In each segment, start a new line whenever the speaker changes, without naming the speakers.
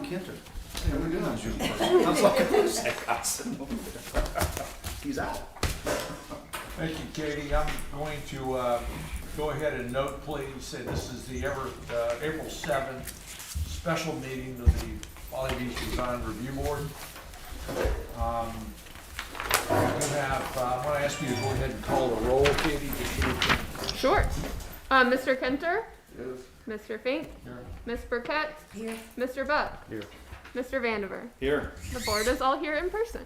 Kinter. Hey, how we doing? I was like, who's that guy sitting over there? He's out.
Thank you, Katie. I'm going to go ahead and note, please, that this is the April 7th special meeting of the Folly Beach Design Review Board. I'm going to ask you to go ahead and call the roll, Katie. Just so we can...
Sure. Mr. Kenter?
Yes.
Mr. Fink?
Here.
Ms. Burkett?
Here.
Mr. Buck?
Here.
Mr. Vandiver?
Here.
The board is all here in person.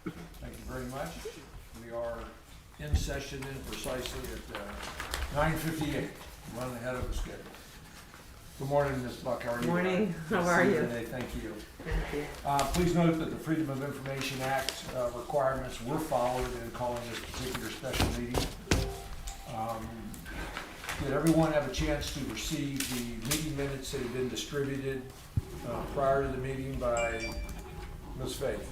Thank you very much. We are in session precisely at 9:58, running ahead of the schedule. Good morning, Ms. Buck. How are you?
Morning. How
Nice to
are
see
you?
Today. Thank you.
Thank you.
Please note that the Freedom of Information Act requirements were followed in calling this particular special meeting. Did everyone have a chance to receive the meeting minutes that had been distributed prior to the meeting by Ms. Faith?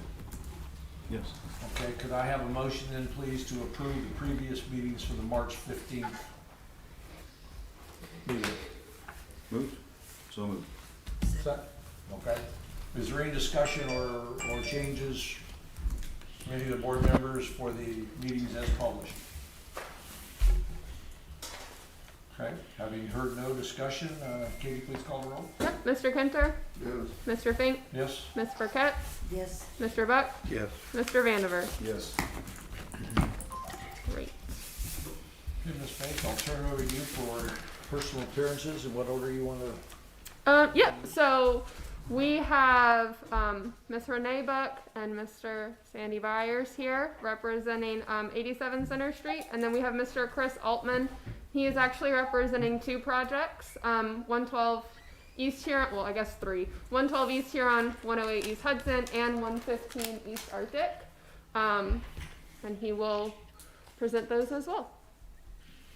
Yes.
Okay, could I have a motion then, please, to approve the previous meetings for the March 15th meeting?
Moved? So moved.
Okay. Is there any discussion or changes from any of the board members for the meetings as published? Okay, having heard no discussion, Katie, please call the roll.
Yep. Mr. Kenter?
Yes.
Mr. Fink?
Yes?
Ms. Burkett?
Yes.
Mr. Buck?
Yes.
Mr. Vandiver?
Yes.
Great.
Okay, Ms. Faith, I'll turn it over to you for personal appearances and what order you want to...
Yep. So we have Ms. Renee Buck and Mr. Sandy Byers here representing 87 Center Street, and then we have Mr. Chris Altman. He is actually representing two projects, 112 East Huron, well, I guess three. 112 East Huron, 108 East Hudson, and 115 East Arctic. And he will present those as well.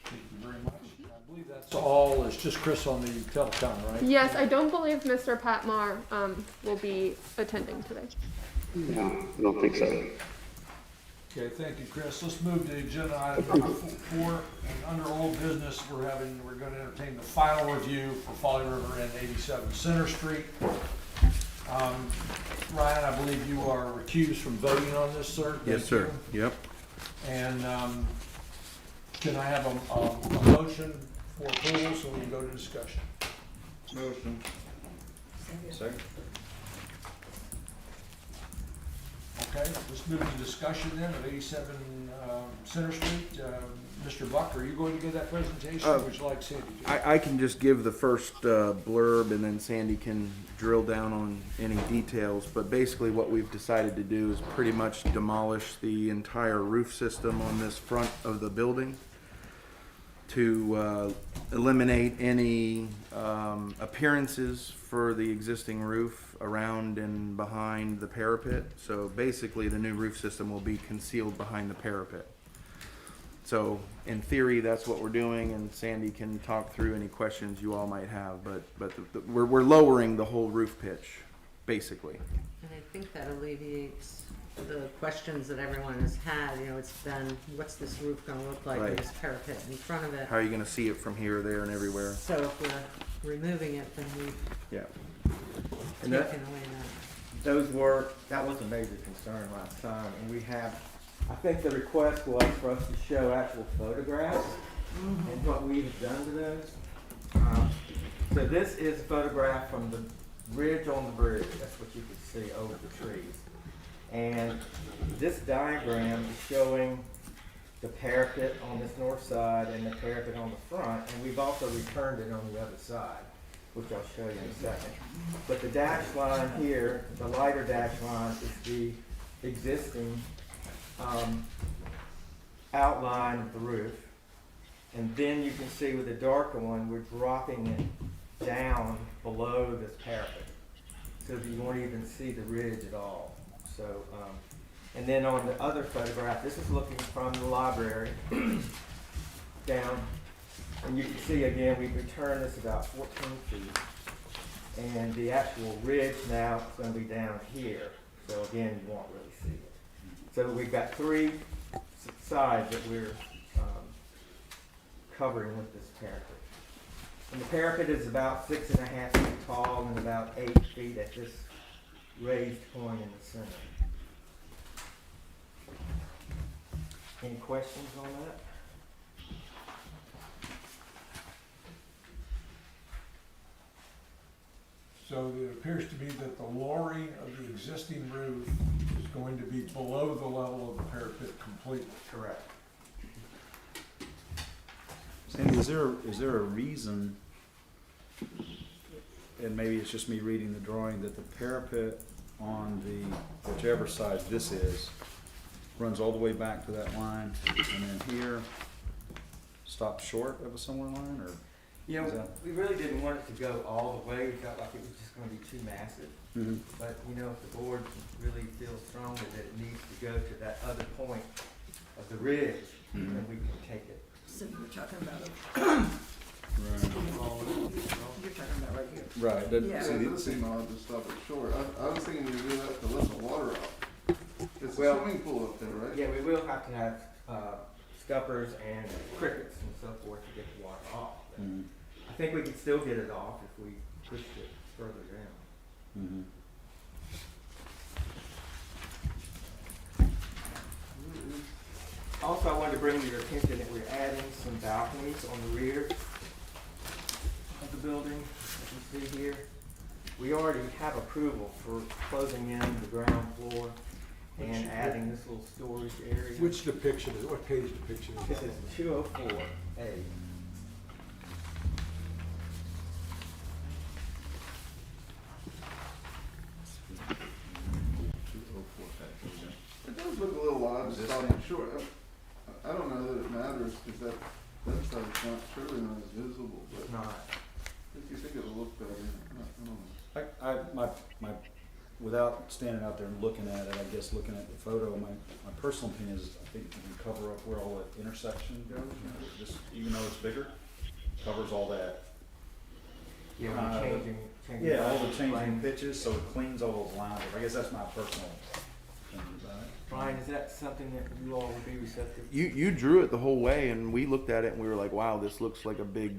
Thank you very much. I believe that's all. It's just Chris on the telecom, right?
Yes, I don't believe Mr. Patmar will be attending today.
No, I don't think so.
Okay, thank you, Chris. Let's move to agenda item number 4. And under old business, we're going to entertain the final review for Folly River and 87 Center Street. Ryan, I believe you are recused from voting on this, sir.
Yes, sir. Yep.
And can I have a motion for approval so we can go to discussion?
Motion. Second.
Okay, let's move to discussion then of 87 Center Street. Mr. Buck, are you going to give that presentation or would you like Sandy to?
I can just give the first blurb and then Sandy can drill down on any details. But basically what we've decided to do is pretty much demolish the entire roof system on this front of the building to eliminate any appearances for the existing roof around and behind the parapet. So basically the new roof system will be concealed behind the parapet. So in theory that's what we're doing, and Sandy can talk through any questions you all might have, but we're lowering the whole roof pitch basically.
And I think that alleviates the questions that everyone has had. You know, it's been, what's this roof going to look like with this parapet in front of it?
How are you going to see it from here, there, and everywhere?
So if we're removing it, then we've
Yeah.
And
taken
that,
away that.
that was a major concern last time, and we have, I think the request was for us to show actual photographs and what we have done to those. So this is a photograph from the ridge on the bridge. That's what you can see over the trees. And this diagram is showing the parapet on this north side and the parapet on the front, and we've also returned it on the other side, which I'll show you in a second. But the dashed line here, the lighter dashed line, is the existing outline of the roof. And then you can see with the darker one, we're dropping it down below this parapet, so that you won't even see the ridge at all. So, and then on the other photograph, this is looking from the library down. And you can see again, we've returned this about 14 feet. And the actual ridge now is going to be down here. So again, you won't really see it. So we've got three sides that we're covering with this parapet. And the parapet is about 6.5 feet tall and about 8 feet at this raised point in the center. Any questions on that?
So it appears to me that the lowering of the existing roof is going to be below the level of the parapet completely.
Correct.
Sandy, is there a reason, and maybe it's just me reading the drawing, that the parapet on the, whichever side this is, runs all the way back to that line, and then here stops short of a similar line, or?
You
Is
know,
that-
we really didn't want it to go all the way. We felt like it was just gonna be too massive.
Mm-hmm.
But, you know, if the board really feels strongly that it needs to go to that other point of the ridge, then we can take it.
So you're talking about,
Right.
you're talking about right here.
Right, that,
Yeah.
see,
It
the-
does seem odd to stop it short. I was thinking you do that to let the water out. It's a
Well-
swimming pool up there, right?
Yeah, we will have to have, scuppers and crickets and so forth to get the water off. But
Mhm,
I think we could still get it off if we pushed it further down.
mhm.
Also, I wanted to bring to your attention that we're adding some balconies on the rear of the building, as you see here. We already have approval for closing in the ground floor and adding this little storage area.
Which depiction is, what page depiction is
This
that?
is 204A.
It does look a little odd to stop it short. I don't know that it matters because that side's not surely not as visible, but
It's not.
if you think it'll look better, I don't know.
My, without standing out there and looking at it, I guess looking at the photo, my personal opinion is I think you can cover up where all the intersection goes, you know, just, even though it's bigger, covers all that.
Yeah,
Uh,
we're changing.
Yeah, all the changing
lines.
pitches, so it cleans all those lines up. I guess that's my personal opinion about it.
Brian, is that something that you all would be receptive?
You drew it the whole way, and we looked at it and we were like, wow, this looks like a big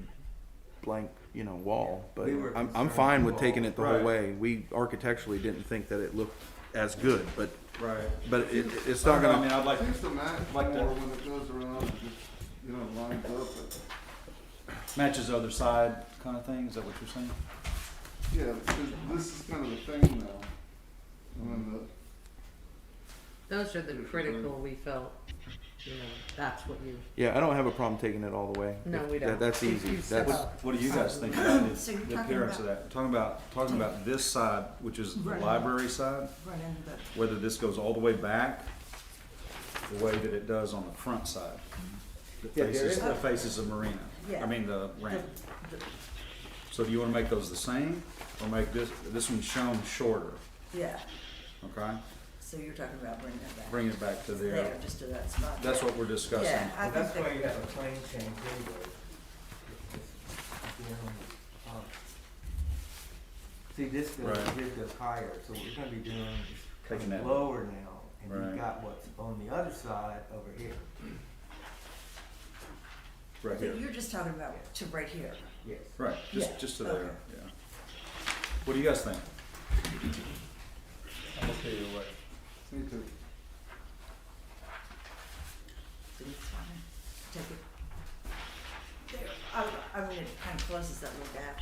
blank, wall. But
We were
I'm
concerned
fine with
with
taking
all-
it the whole
Right.
way. We architecturally didn't think that it looked as good, but
Right.
it's not
I
gonna.
mean, I'd like,
It seems to match
like
more
to-
when it goes around and just, lines up.
matches the other side kind of thing, is that what you're saying?
Yeah, because this is kind of the thing now. When
Those are the critical, we felt, that's what you,
Yeah, I don't have a problem taking it all the way.
No, we
That-
don't.
That's easy.
You said
That's,
that.
What do you guys think about
So you're
the
talking
appearance of that? Talking about this side, which is the
Right.
library side,
Run into the,
whether this goes all the way back, the way that it does on the front side.
Yeah, there is
That
a-
faces the marina,
Yeah.
I mean the ramp.
the,
So do you wanna make those the same, or make this one shown shorter,
yeah,
okay?
so you're talking about bringing it back.
Bring it back to
There,
there.
just to that spot.
That's what we're discussing.
Yeah, I
Well, that's
think
why you
that,
have a plane change anyway. Just, you know, See, this goes,
Right.
this goes higher, so what we're gonna be doing is
Taking
coming
that-
lower now, and
Right.
you've got what's on the other side over here.
Right here,
you're just talking about to right here.
Yes.
right,
Yeah,
just to there,
okay.
yeah. What do you guys think?
I'm okay either way.
Me too.
Take it. There, I mean, it kind of closes that little gap.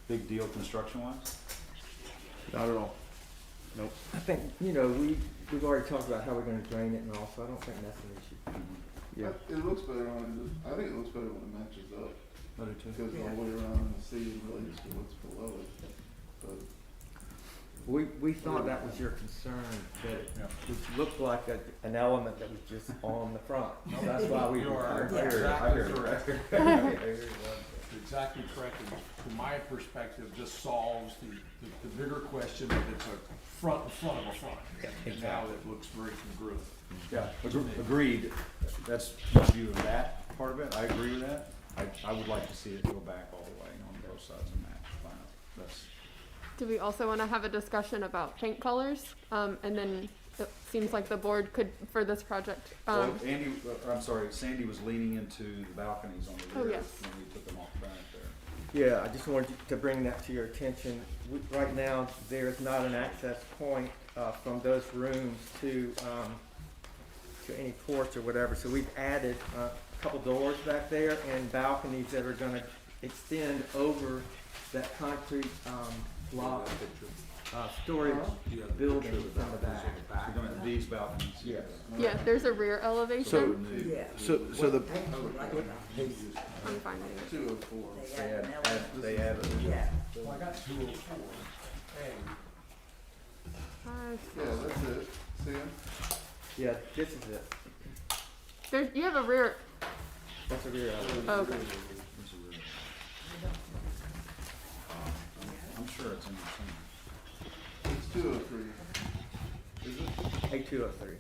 Big deal construction wise?
not at all. Nope.
I think, we've already talked about how we're gonna drain it and all, so I don't think that's an issue.
Yeah.
It looks better I think it looks better when it matches up.
I do too.
Goes all the way around in the sea and relates to what's below it. But
We thought that was your concern, that it
Yeah.
looked like an element that was just on the front. So that's why we
You
were.
are
I hear you, I hear you.
exactly exactly correct. And from my perspective, this solves the bigger question that it's a front in front of a front. And now it looks very congruent.
Yeah, agreed. That's my view of that part of it. I agree with that. I would like to see it go back all the way on both sides and match. That's,
Do we also want to have a discussion about paint colors? And then it seems like the board could, for this project.
Well, I'm sorry, Sandy was leaning into the balconies on the
Oh,
rear
yes.
when we took them off back there.
Yeah, I just wanted to bring that to your attention. Right now, there's not an access point from those rooms to any porch or whatever. So we've added a couple doors back there and balconies that are going to extend over that concrete block storage building in the back.
We're gonna have these balconies.
Yes.
Yeah, there's a rear
So
elevation.
new.
Yeah.
So the,
I'm finding it.
204.
They added.
Yeah.
Well, I got 204. Hey,
Yeah, that's it. See 'em?
Yeah, this is it.
There's, you have a rear,
That's a rear elevation.
oh, okay.
There's a rear. I'm sure it's in the
It's 203. Is it?
A203.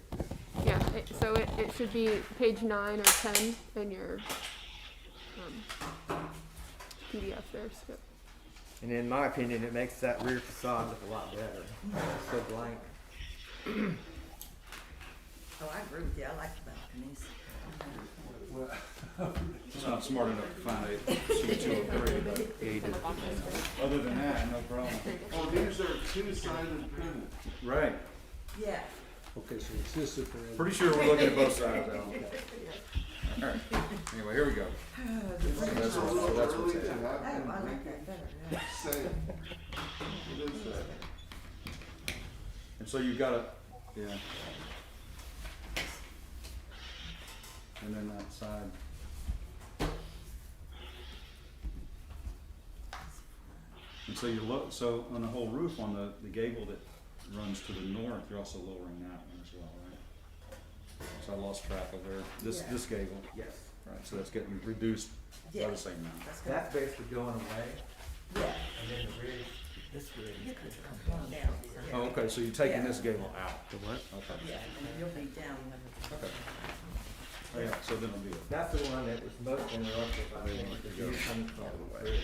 Yeah, so it should be page 9 or 10 in your PDF there, Skip.
And in my opinion, it makes that rear facade look a lot better. It's so blank.
Oh, I agree with you, I like the balconies.
well,
It's not smart enough to find a sheet 203, but other than that, no problem.
Oh, these are two-sided printed.
Right.
Yeah.
okay, so it's this if there is.
Pretty sure we're looking at both sides, Alan. All right. Anyway, here we go. So that's what's
Early to
happening.
Oh,
have
I
them
like that better, yeah.
say, it is that.
And so you've got a, yeah. And then that side. And so you look, so on the whole roof, on the gable that runs to the north, you're also lowering that one as well, right? So I lost track of there, this gable,
Yes.
right, so that's getting reduced by
Yeah.
the same amount.
That's good.
That's basically going away.
Yeah.
And then the rear, this rear
You
is
could
gonna
come
come down.
down.
Oh, okay, so you're taking
Yeah.
this gable out.
the what?
Okay.
Yeah, and you'll be down.
Okay. Oh, yeah, so then it'll be a.
That's the one that was most interrupted by the view coming from the rear.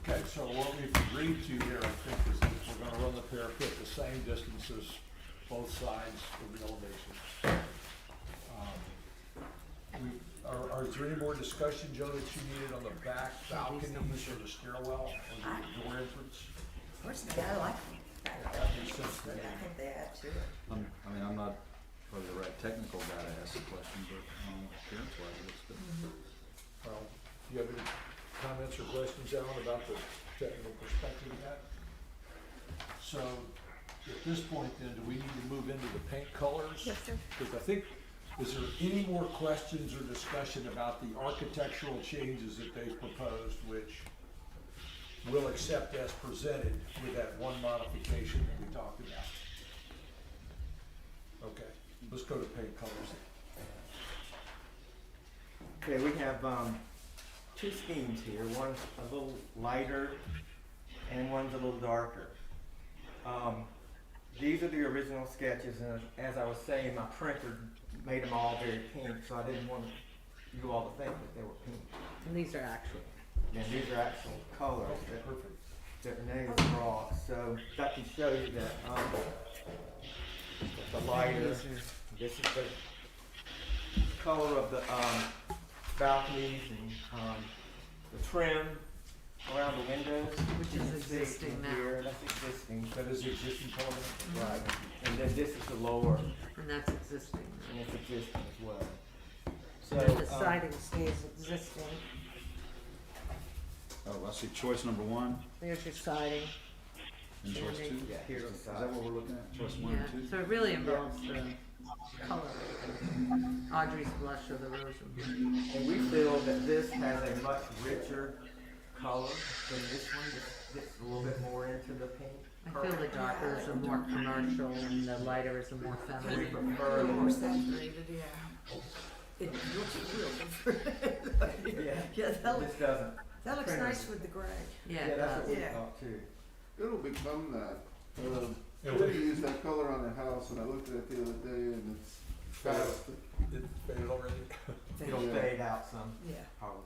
Okay, so what we've agreed to here, I think, is that we're gonna run the parapet the same distance as both sides of the elevation. Is there any more discussion, Joe, that you needed on the back balconies or the stairwell or the door entrance?
Personally, I like them.
That makes sense to
But
me.
I think they add to it.
I'm not probably the right technical guy to ask the question, but, appearance wise, it looks good.
Well, do you have any comments or questions, Alan, about the technical perspective of that? So, at this point then, do we need to move into the paint colors?
Yes, sir.
Because I think, is there any more questions or discussion about the architectural changes that they've proposed, which we'll accept as presented with that one modification that we talked about? Okay, let's go to paint colors.
Okay, we have, two schemes here. One's a little lighter and one's a little darker. These are the original sketches, and as I was saying, my printer made them all very pink, so I didn't want you all to think that they were pink.
And these are actual.
And these are actual colors that
Perfect.
Renee has brought, so that can show you that, the lighter, this is the color of the, balconies and, the trim around the windows.
Which is
You can see
existing
in
now.
here, that's existing,
That is the existing color?
right, and then this is the lower,
And that's existing.
and it's existing as well. So,
And the siding stays existing.
Oh, I see choice number one
There's your siding.
and choice two.
Yeah, here's the
Is
side.
that what we're looking at, choice one
Yeah,
and two?
so it really involves the color. Audrey's blush or the rose and blue.
And we feel that this has a much richer color than this one, this gets a little bit more into the pink.
I feel the darker is a more commercial and the lighter is a more
We
feminine.
prefer the
More
more.
saturated, yeah. It looks real different.
Yeah,
Yeah,
this doesn't.
that looks nice with the gray.
Yeah,
Yeah,
it
that's what
does.
we
Yeah.
thought too.
It'll become that.
It'll
Kitty
be-
used that color on her house, and I looked at it the other day, and it's fast.
It faded already?
It'll
Yeah.
fade out some,
Yeah.
probably.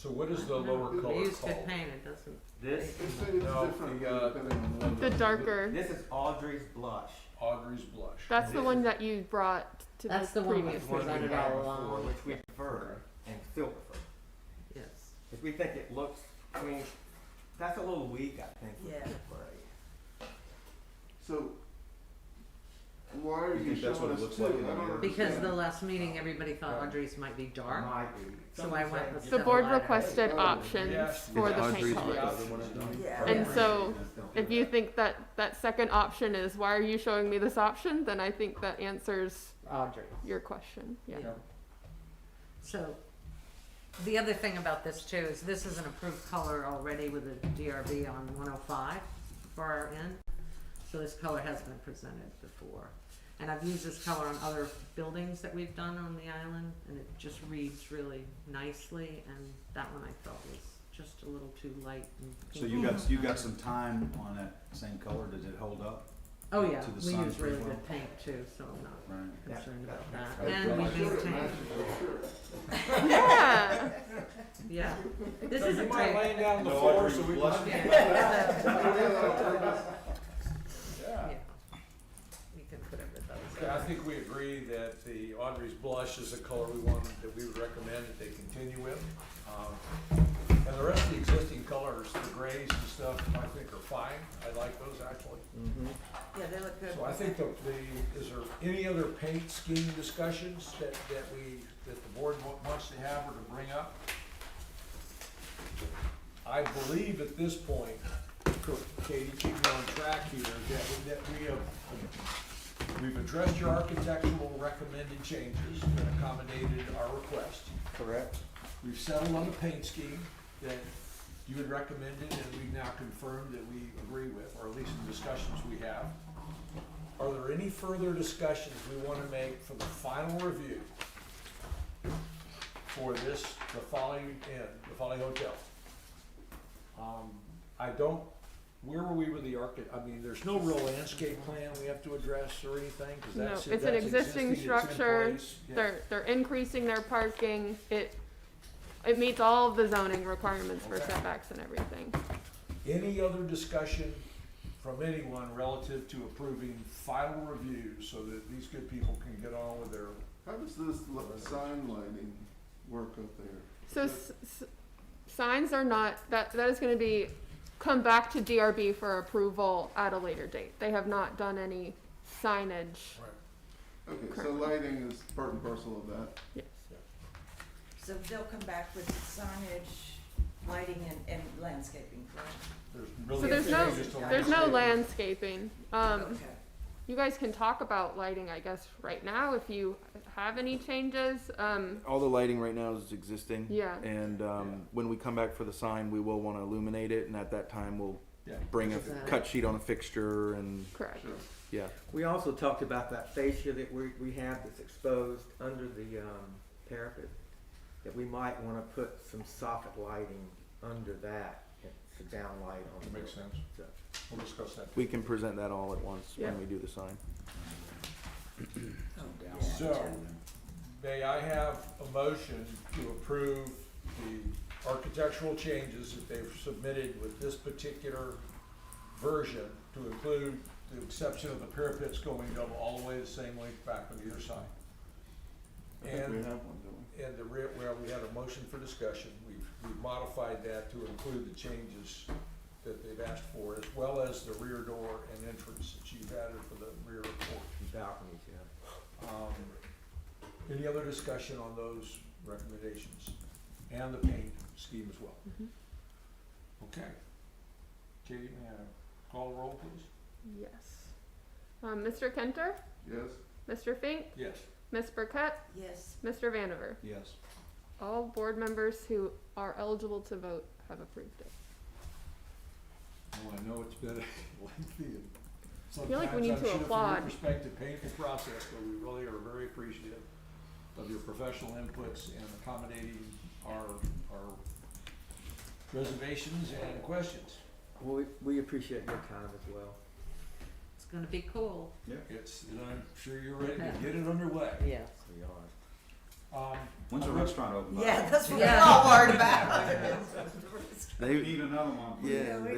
So what is the lower
We
color
used to
called?
paint, it doesn't.
This,
They say it's
No,
different
the,
depending on the window.
The darker,
this is Audrey's blush.
Audrey's blush.
that's the one that you brought to
That's
the
the one
previous
we
One we
meeting.
presented
had
all
before,
along.
which we prefer and still prefer.
Yes.
If we think it looks, I mean, that's a little weak, I think. with
Yeah.
the gray.
So, why are
You
you
think that's what
showing
it
us
looks
two?
like in
I don't
the mirror?
Because
understand.
the last meeting, everybody thought Audrey's might be dark.
Might be.
So I went with
The
Stella
board
Lighter.
requested
Oh,
options
yes.
for
Is
the
Audrey's
paint
the
colors.
other one is done?
Yeah.
And so,
Just don't do
if you
that.
think that that second option is why are you showing me this option, then I think that answers
Audrey.
your question. Yeah.
Yeah.
So, the other thing about this too is this is an approved color already with a DRB on 105 for our end. So this color has been presented before. And I've used this color on other buildings that we've done on the island, and it just reads really nicely, and that one I thought was just a little too light and
So
pinky.
you got some time on that same color, does it hold up?
Oh yeah,
to the
we
sun
use
pretty
really
well?
good paint too, so I'm not
Right.
concerned about
That-
that.
that's
And we
I'm sure it
maintain,
matches your shirt.
Yeah.
yeah. This
So
is
you
a
mind
great.
laying down on the
No,
floor
Audrey,
so we
blush.
can?
Yeah.
Yeah.
We can put it with
Okay, I
those.
think we agree that the Audrey's blush is a color we want, that we would recommend that they continue with. And the rest of the existing colors, the grays and stuff, I think are fine. I like those actually.
Mhm.
Yeah, they look good.
So I think is there any other paint scheme discussions that the board wants to have or to bring up? I believe at this point, Katie, keep me on track here, that we've addressed your architectural recommended changes that accommodated our request.
Correct.
We've settled on the paint scheme that you had recommended and we've now confirmed that we agree with, or at least the discussions we have. Are there any further discussions we want to make for the final review for this, the Folly Inn, the Folly Hotel? I don't, where were we with the I mean, there's no real landscape plan we have to address or anything, because
No,
that's,
it's an
that's
existing
it's in
structure.
place. Yeah.
They're increasing their parking. It meets all of the zoning requirements for
Okay.
setbacks and everything.
Any other discussion from anyone relative to approving final review so that these good people can get on with their,
How does this sign lighting work up there?
So signs are not, that is gonna be, come back to DRB for approval at a later date. They have not done any signage.
Okay, so
Currently.
lighting is part and parcel of that.
Yes.
So they'll come back with signage, lighting and landscaping, correct?
there's
So
really.
there's no landscaping.
Okay.
You guys can talk about lighting, I guess, right now if you have any changes.
All the lighting right now is existing.
Yeah.
And when we come back for the sign, we will want to illuminate it, and at that time, we'll
Yeah.
bring a
Is that-
cut sheet on a fixture, and
Correct.
Sure.
yeah.
We also talked about that fascia that we have that's exposed under the parapet, that we might want to put some soffit lighting under that, it's a downlight on the.
Makes sense.
So,
We'll discuss that.
We can present that all at once
Yeah.
when we do the sign.
So, may I have a motion to approve the architectural changes that they've submitted with this particular version to include the exception of the parapets going double all the way the same length back on either side?
I think we
And,
have one, don't we?
and the rear, well, we had a motion for discussion. We've modified that to include the changes that they've asked for, as well as the rear door and entrance that you've added for the rear of the porch.
balconies, yeah.
Any other discussion on those recommendations and the paint scheme as well?
Mhm.
Okay. Katie, may I call the roll, please?
Yes. Mr. Kenter,
Yes?
Mr. Fink,
Yes.
Ms. Burkett,
Yes.
Mr. Vanover.
Yes.
All board members who are eligible to vote have approved it.
Well, I know it's been lengthy and
feel like we need to
sometimes, I'm sure
applaud.
from your perspective, painful process, but we really are very appreciative of your professional inputs and accommodating our reservations and questions.
Well, we appreciate your time as well.
It's gonna be cool.
It's, and I'm sure you're ready to get it underway.
Yes.
We are.
When's the restaurant open?
Yeah, that's what we
Yeah.
all worried about.
We need another one.
Yeah,
we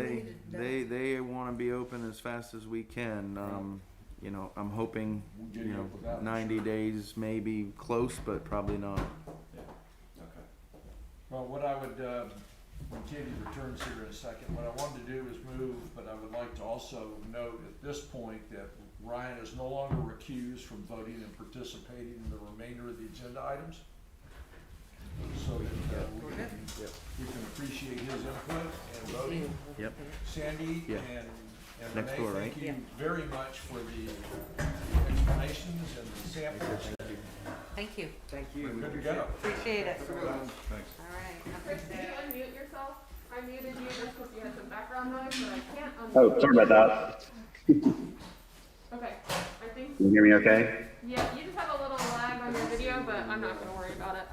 needed
they want to be open as fast as we can. You know, I'm hoping,
We'll get
you
you
know,
up with that,
90
sure.
days maybe close, but probably not.
Yeah, okay.
Well, what I would, when Katie returns here in a second, what I wanted to do is move, but I would like to also note at this point that Ryan is no longer recused from voting and participating in the remainder of the agenda items. So that we can appreciate his input and voting.
Yep.
Sandy
Yeah.
and
Next
Renee,
door, right?
thank you very much for the explanations and the samples.
Thank you,
Thank you.
We're
We
good to
appreciate
go.
appreciate it.
Thanks.
All right.
Chris, did you unmute yourself? I muted you just because you had some background noise, but I can't unmute.
Oh, sorry about that.
Okay, I think,
Can you hear me okay?
yeah, you just have a little lag on your video, but I'm not gonna worry about it.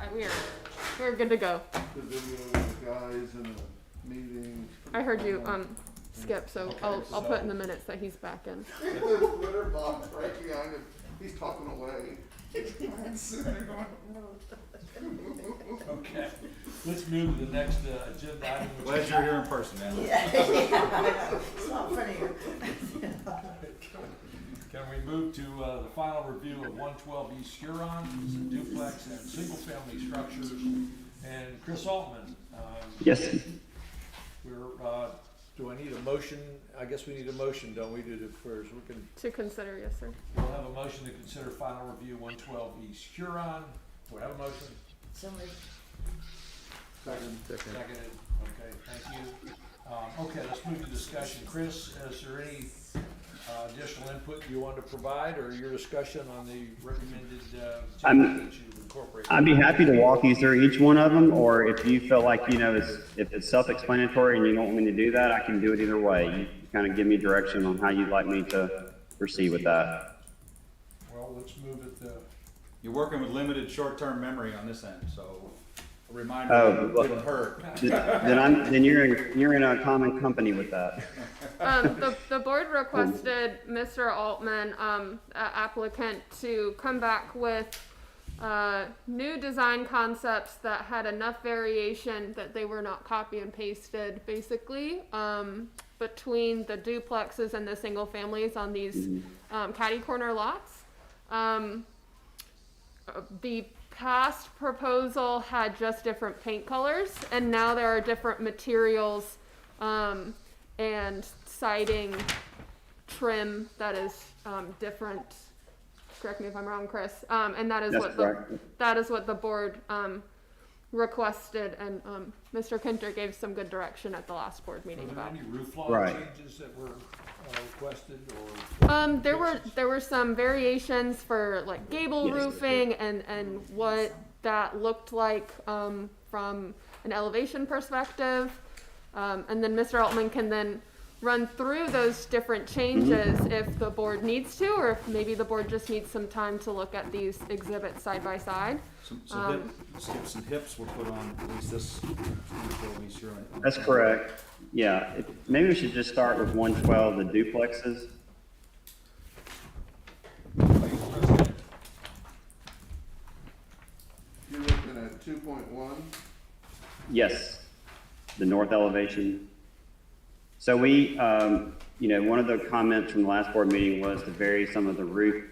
We're good to go.
The video of the guys in a meeting.
I heard you, Skip, so
Okay,
I'll put in
so-
the minutes that he's back in.
The Twitter box right behind him, he's talking away. I'm sitting there going,
Okay, let's move to the next agenda item. which
Glad
is-
you're here in person, man.
It's not funny.
Can we move to the final review of 112 East Huron, it's a duplex and single-family structures, and Chris Altman.
Yes.
Do I need a motion? I guess we need a motion, don't we, to do first? We can,
To consider, yes, sir.
we'll have a motion to consider final review 112 East Huron. Do we have a motion?
Somebody,
Seconded, okay, thank you. Okay, let's move to discussion. Chris, is there any additional input you want to provide, or your discussion on the recommended changes that you've incorporated?
I'd be happy to walk you through each one of them, or if you feel like, you know, if it's self-explanatory and you don't want me to do that, I can do it either way. You kind of give me direction on how you'd like me to proceed with that.
Well, let's move it,
You're working with limited short-term memory on this end, so a reminder
Oh, well-
didn't hurt.
Then you're in a common company with that.
The board requested Mr. Altman, applicant, to come back with new design concepts that had enough variation that they were not copy and pasted, basically, between the duplexes and the single families on these catty corner lots. The past proposal had just different paint colors, and now there are different materials and siding trim that is different. Correct me if I'm wrong, Chris. And that is
That's
what
correct.
that is what the board requested, and Mr. Kinter gave some good direction at the last board
were
meeting
there
about.
any roof line
Right.
changes that were requested, or?
There were some variations for like gable
Yes.
roofing and what that looked like from an elevation perspective. And then Mr. Altman can then run through those different changes if the board needs to, or if maybe the board just needs some time to look at these exhibits side by side.
Some hips were put on, at least this, before we sure.
That's correct. Yeah, maybe we should just start with 112, the duplexes.
you're looking at 2.1.
Yes, the north elevation. So we, you know, one of the comments from the last board meeting was to vary some of the roof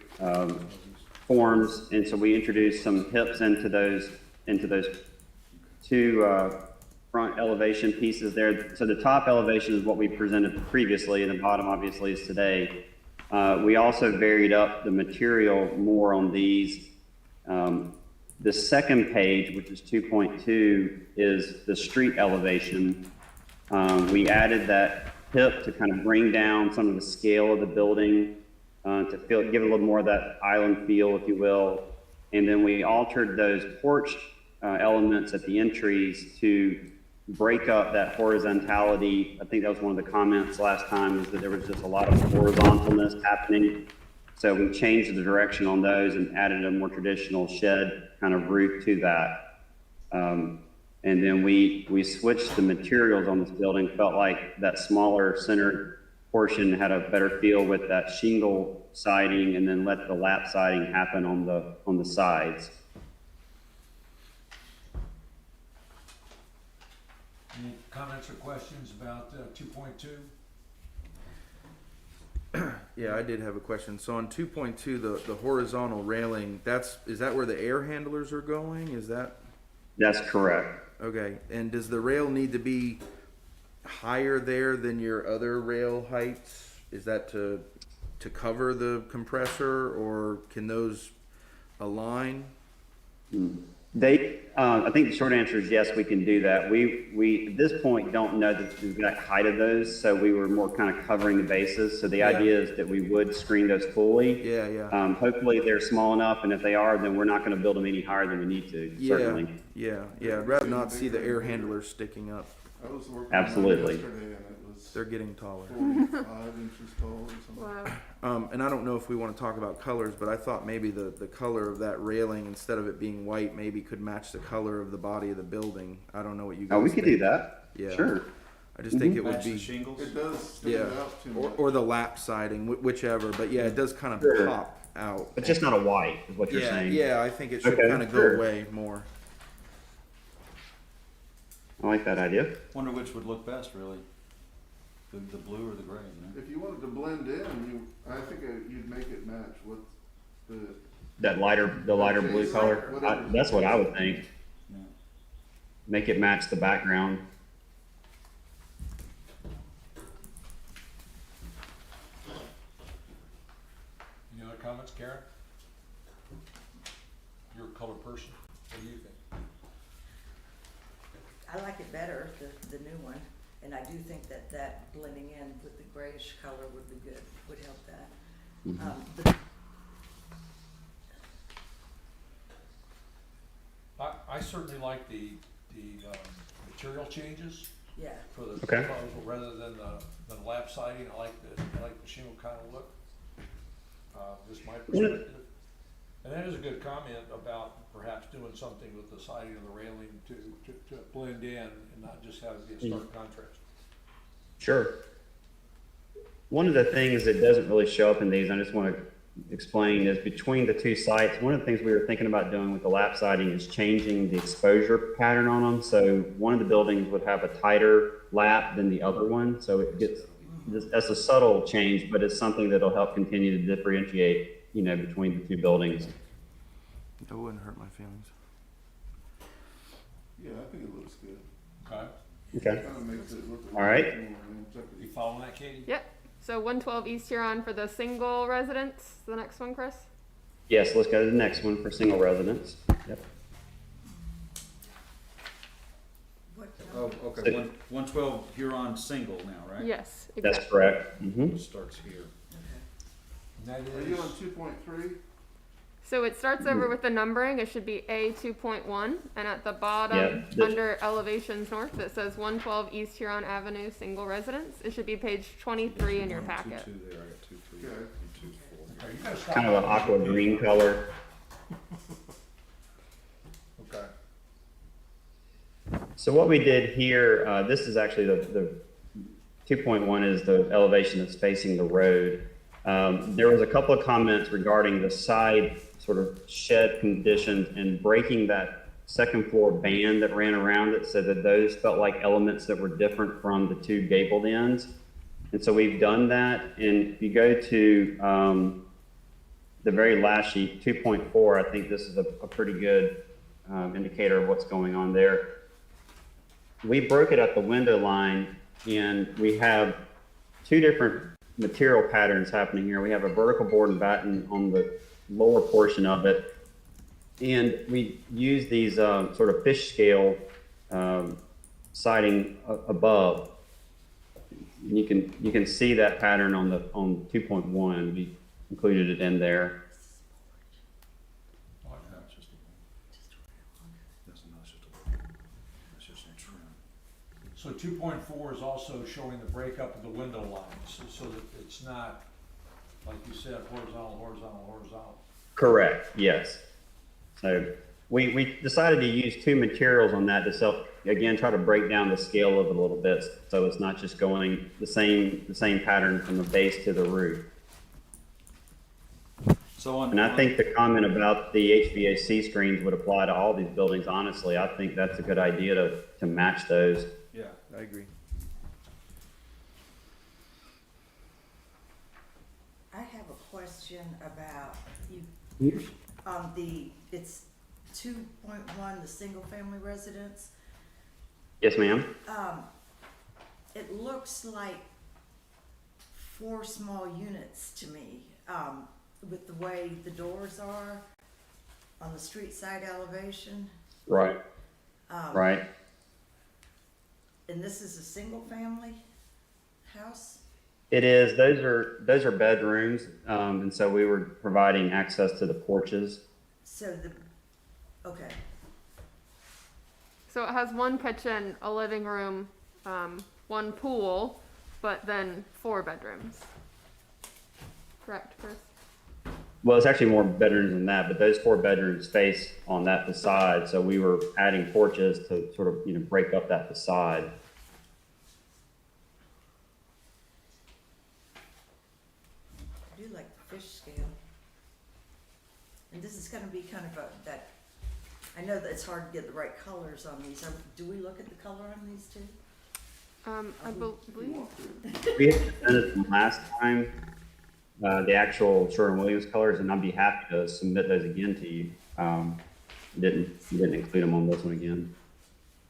forms, and so we introduced some hips into those two front elevation pieces there. So the top elevation is what we presented previously, and the bottom obviously is today. We also varied up the material more on these. The second page, which is 2.2, is the street elevation. We added that hip to kind of bring down some of the scale of the building, to give it a little more of that island feel, if you will. And then we altered those porch elements at the entries to break up that horizontality. I think that was one of the comments last time, is that there was just a lot of horizontalness happening. So we changed the direction on those and added a more traditional shed kind of roof to that. And then we switched the materials on this building, felt like that smaller center portion had a better feel with that shingle siding, and then let the lap siding happen on the sides.
comments or questions about 2.2?
Yeah, I did have a question. So on 2.2, the horizontal railing, is that where the air handlers are going? Is that,
That's correct.
okay. And does the rail need to be higher there than your other rail heights? Is that to cover the compressor, or can those align?
I think the short answer is yes, we can do that. We at this point don't know the exact height of those, so we were more kind of covering the bases. So the
Yeah.
idea is that we would screen those fully.
Yeah.
Hopefully they're small enough, and if they are, then we're not going to build them any higher than we need to, certainly.
Yeah. I'd rather not see the air handlers sticking up.
I was working
Absolutely.
on mine yesterday and it was
They're getting taller.
45 inches tall or something.
Wow.
And I don't know if we want to talk about colors, but I thought maybe the color of that railing, instead of it being white, maybe could match the color of the body of the building. I don't know what you guys
Oh, we could do
think.
that.
Yeah.
Sure.
I just think it would
Match the
be,
shingles?
It does stand
yeah,
out too much.
or the lap siding, whichever, but yeah, it does kind of
Sure.
pop out.
But just not a white, is what you're
Yeah,
saying.
yeah, I think it should
Okay,
kind of
sure.
go away more.
I like that idea.
Wonder which would look best, really. The blue or the gray, you know?
If you wanted to blend in, I think you'd make it match with the,
The lighter blue
Okay,
color.
whatever.
That's what I would think.
Yeah.
Make it match the background.
Any other comments, Karen? You're a color person. What do you think?
I like it better, the new one, and I do think that blending in with the grayish color would be good, would help that. The-
I certainly like the material changes
Yeah,
for the
Okay.
proposal, rather than the lap siding. I like the shingle kind of look. Just my perspective. And that is a good comment about perhaps doing something with the siding of the railing to blend in and not just have it be a stark contrast.
Sure. One of the things that doesn't really show up in these, I just want to explain, is between the two sites, one of the things we were thinking about doing with the lap siding is changing the exposure pattern on them. So one of the buildings would have a tighter lap than the other one. So it gets, that's a subtle change, but it's something that'll help continue to differentiate, you know, between the two buildings.
That wouldn't hurt my feelings.
yeah, I think it looks good.
Okay,
Okay.
Kind of makes it look.
All right.
you following that, Katie?
Yep. So 112 East Huron for the single residence. The next one, Chris?
Yes, let's go to the next one for single residence. Yep.
what,
Oh, okay, 112 Huron single now, right?
Yes,
That's
exactly.
correct.
It starts here.
And that
Are you on
is,
2.3?
So it starts over with the numbering. It should be A 2.1, and at the bottom,
Yeah, the-
under elevations north, it says 112 East Huron Avenue, single residence. It should be page 23 in your packet.
2 there, I got 2, 3,
Okay.
and 2, 4.
okay, you gotta stop.
Kind of an aqua green color.
Okay.
So what we did here, this is actually the 2.1 is the elevation that's facing the road. There was a couple of comments regarding the side sort of shed conditions and breaking that second floor band that ran around it, so that those felt like elements that were different from the two gabled ends. And so we've done that. And if you go to the very last sheet, 2.4, I think this is a pretty good indicator of what's going on there. We broke it at the window line, and we have two different material patterns happening here. We have a vertical board and batten on the lower portion of it, and we use these sort of fish scale siding above. And you can see that pattern on 2.1. We included it in there.
Oh, no, it's just it's just a trim.
So 2.4 is also showing the breakup of the window lines, so that it's not, like you said, horizontal, horizontal, horizontal.
Correct, yes. So we decided to use two materials on that to again, try to break down the scale of it a little bit, so it's not just going the same pattern from the base to the roof.
So on.
And I think the comment about the HVAC screens would apply to all these buildings, honestly. I think that's a good idea to match those.
Yeah,
I agree.
I have a question about you, it's 2.1, the single-family residence.
Yes, ma'am.
It looks like 4 small units to me, with the way the doors are on the street side elevation.
Right. Right.
And this is a single-family house?
It is. Those are bedrooms, and so we were providing access to the porches.
So okay,
So it has one kitchen, a living room, one pool, but then 4 bedrooms. Correct, Chris?
Well, it's actually more bedrooms than that, but those 4 bedrooms face on that facade, so we were adding porches to sort of, break up that facade.
I do like the fish scale. And this is gonna be kind of I know that it's hard to get the right colors on these. Do we look at the color on these too?
I believe.
We had presented them last time, the actual Sherwin-Williams colors, and I'd be happy to submit those again to you. You didn't include them on this one again.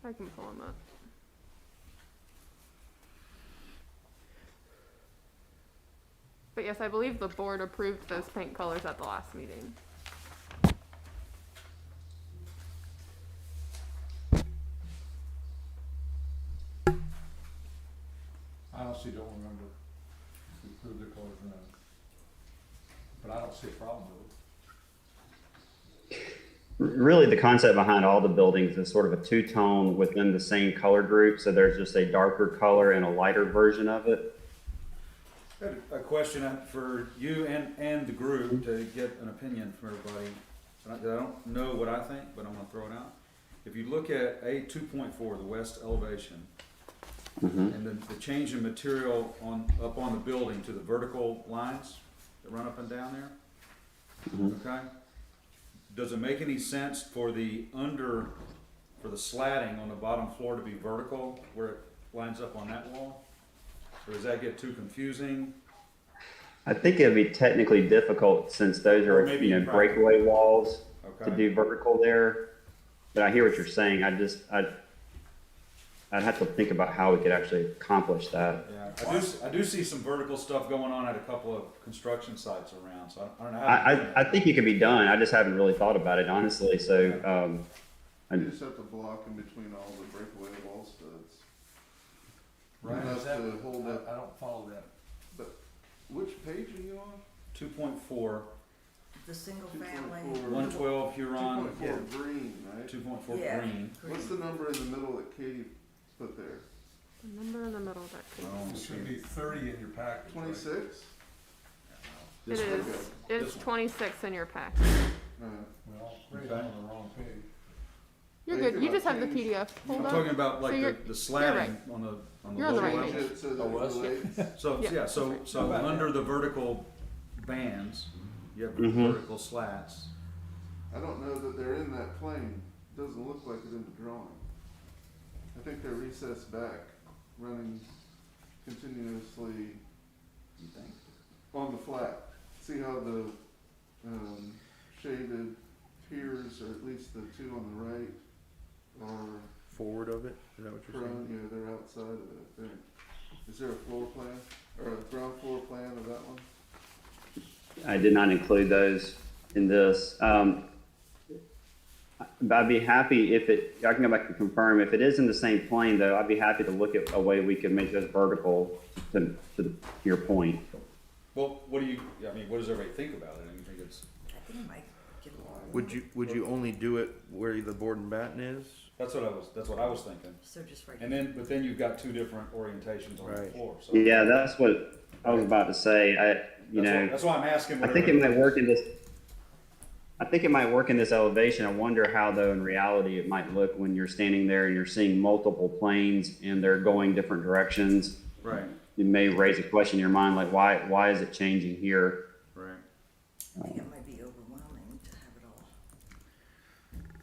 I can pull them up. But yes, I believe the board approved those paint colors at the last meeting.
I honestly don't remember if we approved the colors or not. But I don't see a problem with it.
Really, the concept behind all the buildings is sort of a two-tone within the same color group, so there's just a darker color and a lighter version of it.
I had a question for you and the group to get an opinion from everybody. I don't know what I think, but I'm gonna throw it out. If you look at A 2.4, the west elevation, and the change in material up on the building to the vertical lines that run up and down there, okay? Does it make any sense for the slatting on the bottom floor to be vertical where it lines up on that wall? Or does that get too confusing?
I think it'd be technically difficult since those
Or
are,
maybe impractical.
breakaway walls to
Okay.
do vertical there. But I hear what you're saying. I'd have to think about how we could actually accomplish that.
Yeah, I do see some vertical stuff going on at a couple of construction sites around, so I don't know how. to do
I
that.
think it could be done. I just haven't really thought about it, honestly. So,
You just have to block in between all the breakaway wall studs.
Right,
Enough
is that,
to hold up.
I don't follow that.
Which page are you on?
2.4,
The single family?
2.4.
112 Huron,
2.4 green, right?
2.4
Yeah.
green.
What's the number in the middle that Katie put there?
The number in the middle of that
I
page.
don't
It
see
should be 30 in your package. right?
26?
It
this
is.
one.
It's
This one.
26 in your pack.
Well, great, I'm
Okay.
on the wrong page.
You're
Think
good. You
about
just have the
change-
PDF.
I'm
Hold
talking
up.
about like
So you're-
the slatting on the
You're on the
lower
right
level.
page.
Change it so that it
was?
relates.
So,
Yeah,
yeah, so,
that's right.
so under the vertical bands, you have vertical slats.
I don't know that they're in that plane. Doesn't look like it in the drawing. I think they're recessed back, running continuously
You think?
on the flat. See how the shaded piers, or at least the two on the right, are
Forward of it, is that what you're
prone,
saying?
yeah, they're outside of it, I think. Is there a floor plan, or a ground floor plan of that one?
I did not include those in this. But I'd be happy I can go back and confirm, if it is in the same plane though, I'd be happy to look at a way we could make those vertical to your point.
Well, what does everybody think about it? I mean, you think it's,
I think it might get a lot.
Would you only do it where the board and batten is?
that's what I was thinking.
So just right.
And then, but then you've got two different orientations on the
Right.
floor, so.
Yeah, that's what I was about to say.
That's why I'm asking.
I think it might work in this. I think it might work in this elevation. I wonder how, though, in reality, it might look when you're standing there and you're seeing multiple planes and they're going different directions.
Right,
You may raise a question in your mind, like, why is it changing here?
right,
I think it might be overwhelming to have it all.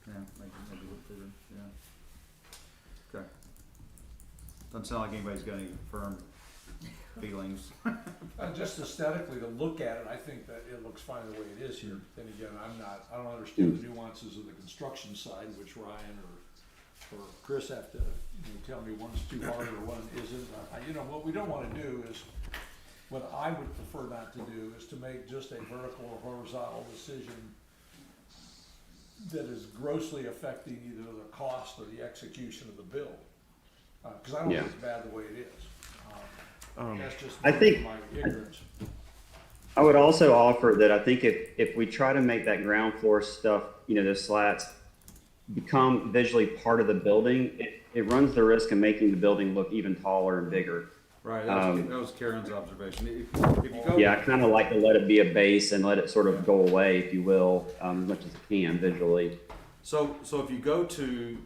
yeah, maybe look bigger, yeah. Okay. Doesn't sound like anybody's got any firm feelings.
Just aesthetically, to look at it, I think that it looks fine the way it is here. Then again, I don't understand the nuances of the construction side, which Ryan or Chris have to, tell me one's too hard or one isn't. What we don't wanna do is, what I would prefer not to do is to make just a vertical or horizontal decision that is grossly affecting either the cost or the execution of the build. Cause I don't think
Yeah.
it's bad the way it is. That's just
I think-
my ignorance.
I would also offer that I think if we try to make that ground floor stuff, those slats become visually part of the building, it runs the risk of making the building look even taller and bigger.
Right, that was Karen's observation. If you go.
Yeah, I kind of like to let it be a base and let it sort of go away, if you will, as much as it can visually.
So if you go to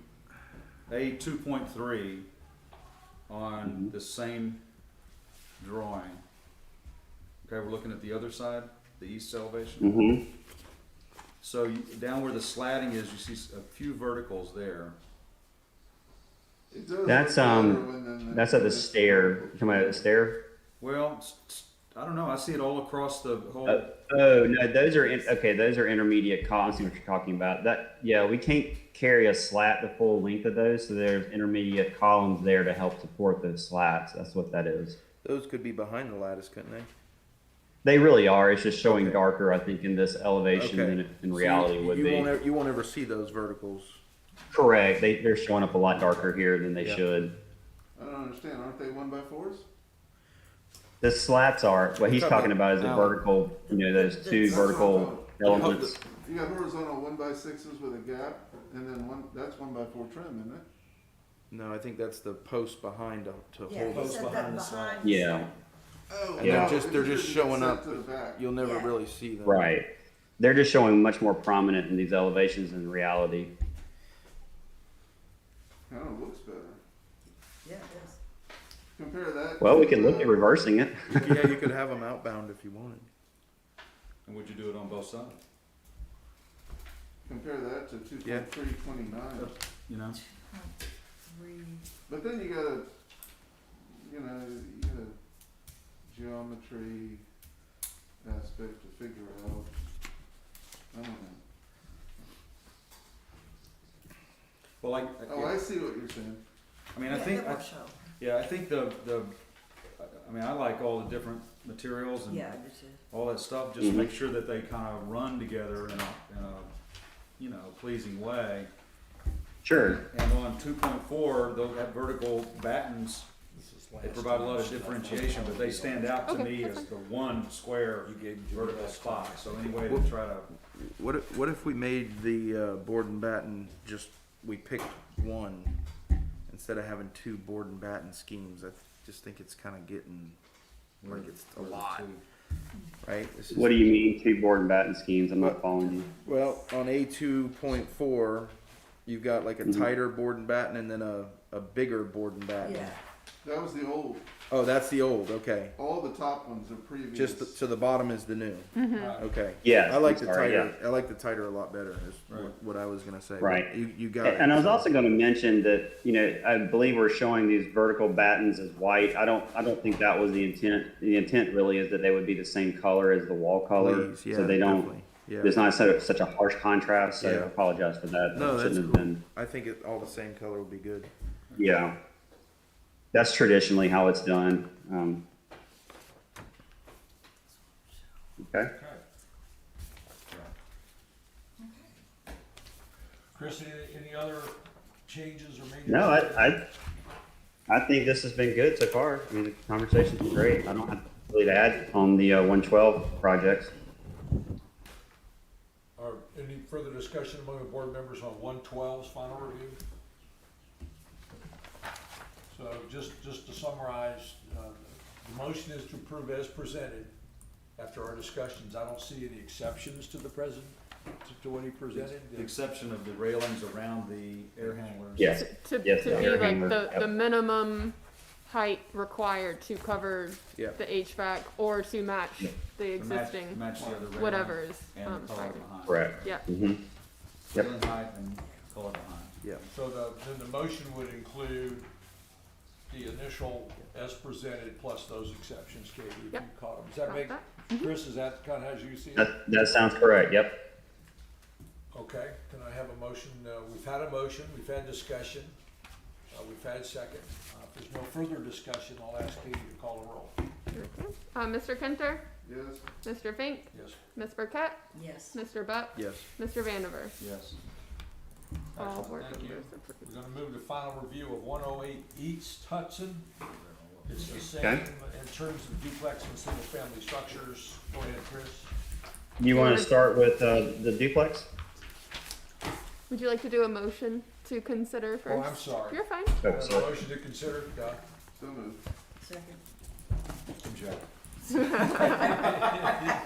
A 2.3 on the same drawing, okay, we're looking at the other side, the east elevation.
Mm-hmm.
So down where the slatting is, you see a few verticals there.
It does
That's,
look better when
That's at the stair. You talking about the stair?
Well, I don't know, I see it all across the whole.
Oh no, those are those are intermediate columns. I see what you're talking about. We can't carry a slat the full length of those, so there's intermediate columns there to help support those slats. That's what that is.
Those could be behind the lattice, couldn't they?
They really are. It's just showing
Okay.
darker, I think, in this elevation than it in
So
reality would
you
be.
You won't ever see those verticals.
Correct. They're showing up a lot darker here than they
Yeah.
should.
I don't understand, aren't they 1x4s?
The slats are, what he's talking about is the
Now-
vertical, those two
That's what I'm
vertical
talking
elements.
You got horizontal 1x6s with a gap, and then that's 1x4 trim, isn't it?
No, I think that's the post behind to
Yeah,
hold
he
those.
said
behind
that
the slide.
behind.
Yeah.
Oh,
And
Yeah.
they're just showing
set
up.
to the back.
You'll never
Yeah.
really see them.
Right. They're just showing much more prominent in these elevations in reality.
Kind of looks better.
Yeah, it is.
Compare that.
Well, we
to,
can look at reversing it.
Yeah, you could have them outbound if you wanted.
And would you do it on both sides?
Compare that to 2.3
Yeah.
29.
You know?
But then you gotta, you gotta geometry aspect to figure out. I don't know.
Well,
Oh, I see what you're saying.
I mean, I
Yeah,
think,
that will show.
yeah, I think I like all the different materials and
Yeah, I do too.
all that stuff, just
Mhm.
make sure that they kind of run together in a, pleasing way.
Sure.
And on 2.4, they'll have vertical battens, they provide a lot of differentiation, but they stand out to
Okay,
me
that's
as the one square vertical spot. So any way to
Well-
try to,
What if we made the board and batten we picked one instead of having two board and batten schemes? I just think it's kind of getting like it's a lot, right? This is-
What do you mean, two board and batten schemes? I'm not following you.
Well, on A2.4, you've got like a
Mhm.
tighter board and batten and then a bigger board and batten.
Yeah,
That was the old.
Oh, that's the old. Okay.
All the top ones are previous.
So the bottom is the new. Okay.
Yes,
I like
I'm
the
sorry,
tighter. I like the tighter a lot better. Is
Right.
what I was gonna say. But
Right.
You got it.
And I was
So-
also going to mention that, I believe we're showing these vertical battens as white. I don't think that was the intent. The intent really is that they would be the same color as the wall color.
Please, yeah,
so they don't,
definitely. Yeah.
there's not such a harsh contrast. So I
Yeah.
apologize for that.
No,
That
that's
shouldn't
cool.
have been.
I think all the same color would be good.
Yeah. That's traditionally how it's done. Okay.
Okay. Chris, any other changes or major?
No, I think this has been good so far. I mean, the conversation's been great. I don't have really to add on the 112 projects.
Or any further discussion among the board members on 112's final review? So just to summarize, the motion is to approve as presented. After our discussions, I don't see any exceptions to the present, to what he presented.
the exception of the railings around the air handlers.
Yes.
To
Yes,
be
air
like
handler,
the
yep.
minimum height required to cover
Yeah.
the HVAC or to match
Yeah.
the
To
existing,
match the other railing
whatever is,
and the color
height.
behind.
Correct.
Yeah,
Mm-hmm. Yep.
Railing height and color behind.
Yeah.
So then the motion would include the initial as presented plus those exceptions, Katie, if you
Yep.
caught them. Does that
Got
make,
that.
Chris, is that kind of as you see it?
That sounds correct, yep.
Okay, can I have a motion? We've had a motion, we've had discussion, we've had second. If there's no further discussion, I'll ask Katie to call a roll.
Okay. Mr. Kinter,
Yes,
Mr. Fink,
Yes.
Ms. Burkett,
Yes.
Mr. Buck,
Yes.
Mr. Vandiver.
Yes.
All
Excellent,
board
thank you.
members approved.
We're gonna move to final review of 108 East Hudson. It's the same
Okay.
in terms of duplex and single-family structures. Go ahead, Chris.
You want to start with the duplex?
Would you like to do a motion to consider first?
Oh, I'm sorry.
You're fine.
Oh,
A
sorry.
motion to consider,
so moved.
Second.
Object.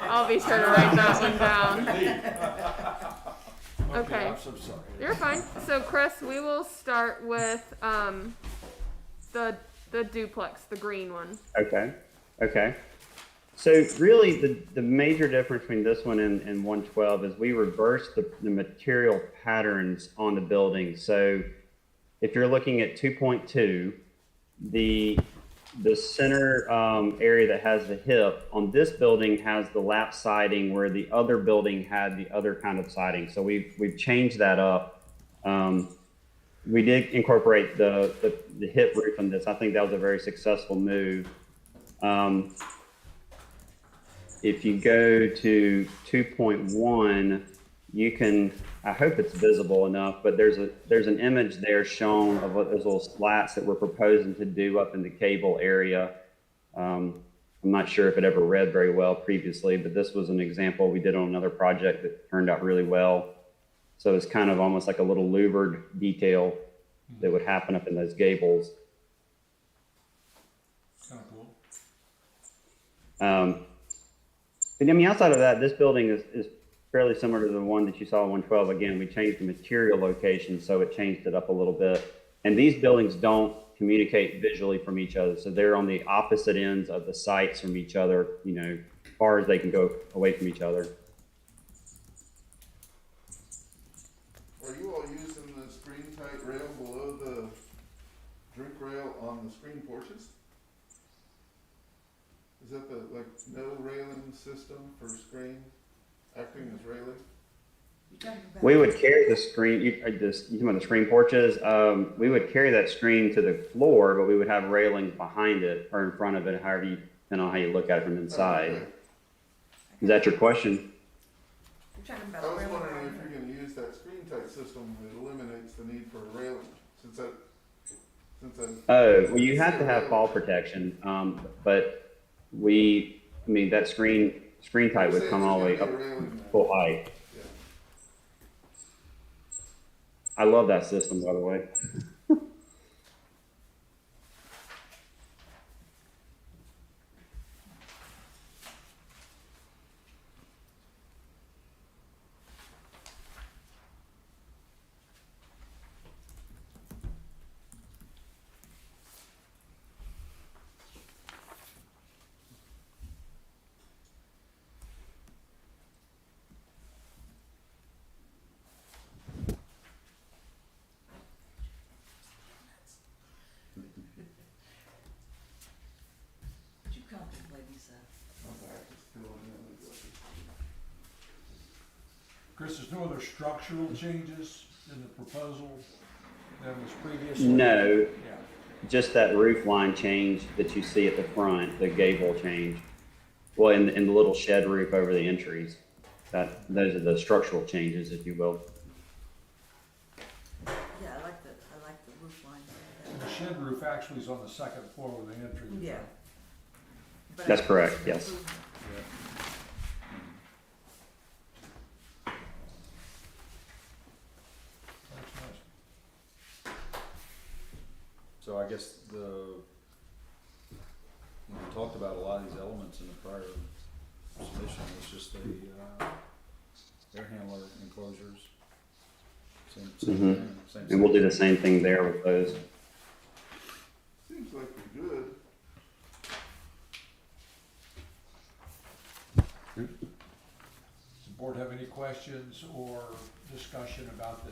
I'll be sure to write that one down. Okay.
I'm so sorry.
You're fine. So Chris, we will start with the duplex, the green one.
Okay, okay. So really, the major difference between this one and 112 is we reversed the material patterns on the building. So if you're looking at 2.2, the center area that has the hip on this building has the lap siding, where the other building had the other kind of siding. So we've changed that up. We did incorporate the hip roof on this. I think that was a very successful move. If you go to 2.1, you can, I hope it's visible enough, but there's an image there shown of what those little slats that we're proposing to do up in the cable area. I'm not sure if it ever read very well previously, but this was an example we did on another project that turned out really well. So it's kind of almost like a little louvered detail that would happen up in those gables.
Kind of cool.
And I mean, outside of that, this building is fairly similar to the one that you saw in 112. Again, we changed the material location, so it changed it up a little bit. And these buildings don't communicate visually from each other. So they're on the opposite ends of the sites from each other, you know, as far as they can go away from each other.
Are you all using the screen tight rail below the drink rail on the screen porches? Is that the, like, no railing system for screen, acting as railing?
You talking about?
We would carry the screen, you talking about the screen porches? We would carry that screen to the floor, but we would have railings behind it or in front of it, however you, depending on how you look at it from inside.
Okay.
Is that your question?
You're talking
I
about.
was
rail
wondering
around
if
the-
you're gonna use that screen tight system, it eliminates the need for a railing, since that.
Oh, well, you have to have fall protection, but I mean, that screen type would come all the way up full height.
Yeah.
I love that system, by the way.
Would you contemplate these,
Chris, there's no other structural changes in the proposal than was previously?
No,
Yeah.
just that roof line change that you see at the front, the gable change. Well, in the little shed roof over the entries. Those are the structural changes, if you will.
yeah, I like the roof line.
And the shed roof actually is on the second floor with the entry.
Yeah. But
That's
I think
correct,
it's an
yes.
improvement.
That's nice.
So I guess we talked about a lot of these elements in the prior submission. It's just the air handler enclosures. Same
Mhm.
thing, same.
And we'll do the same thing there with those.
Seems like we're good.
Does the board have any questions or discussion about the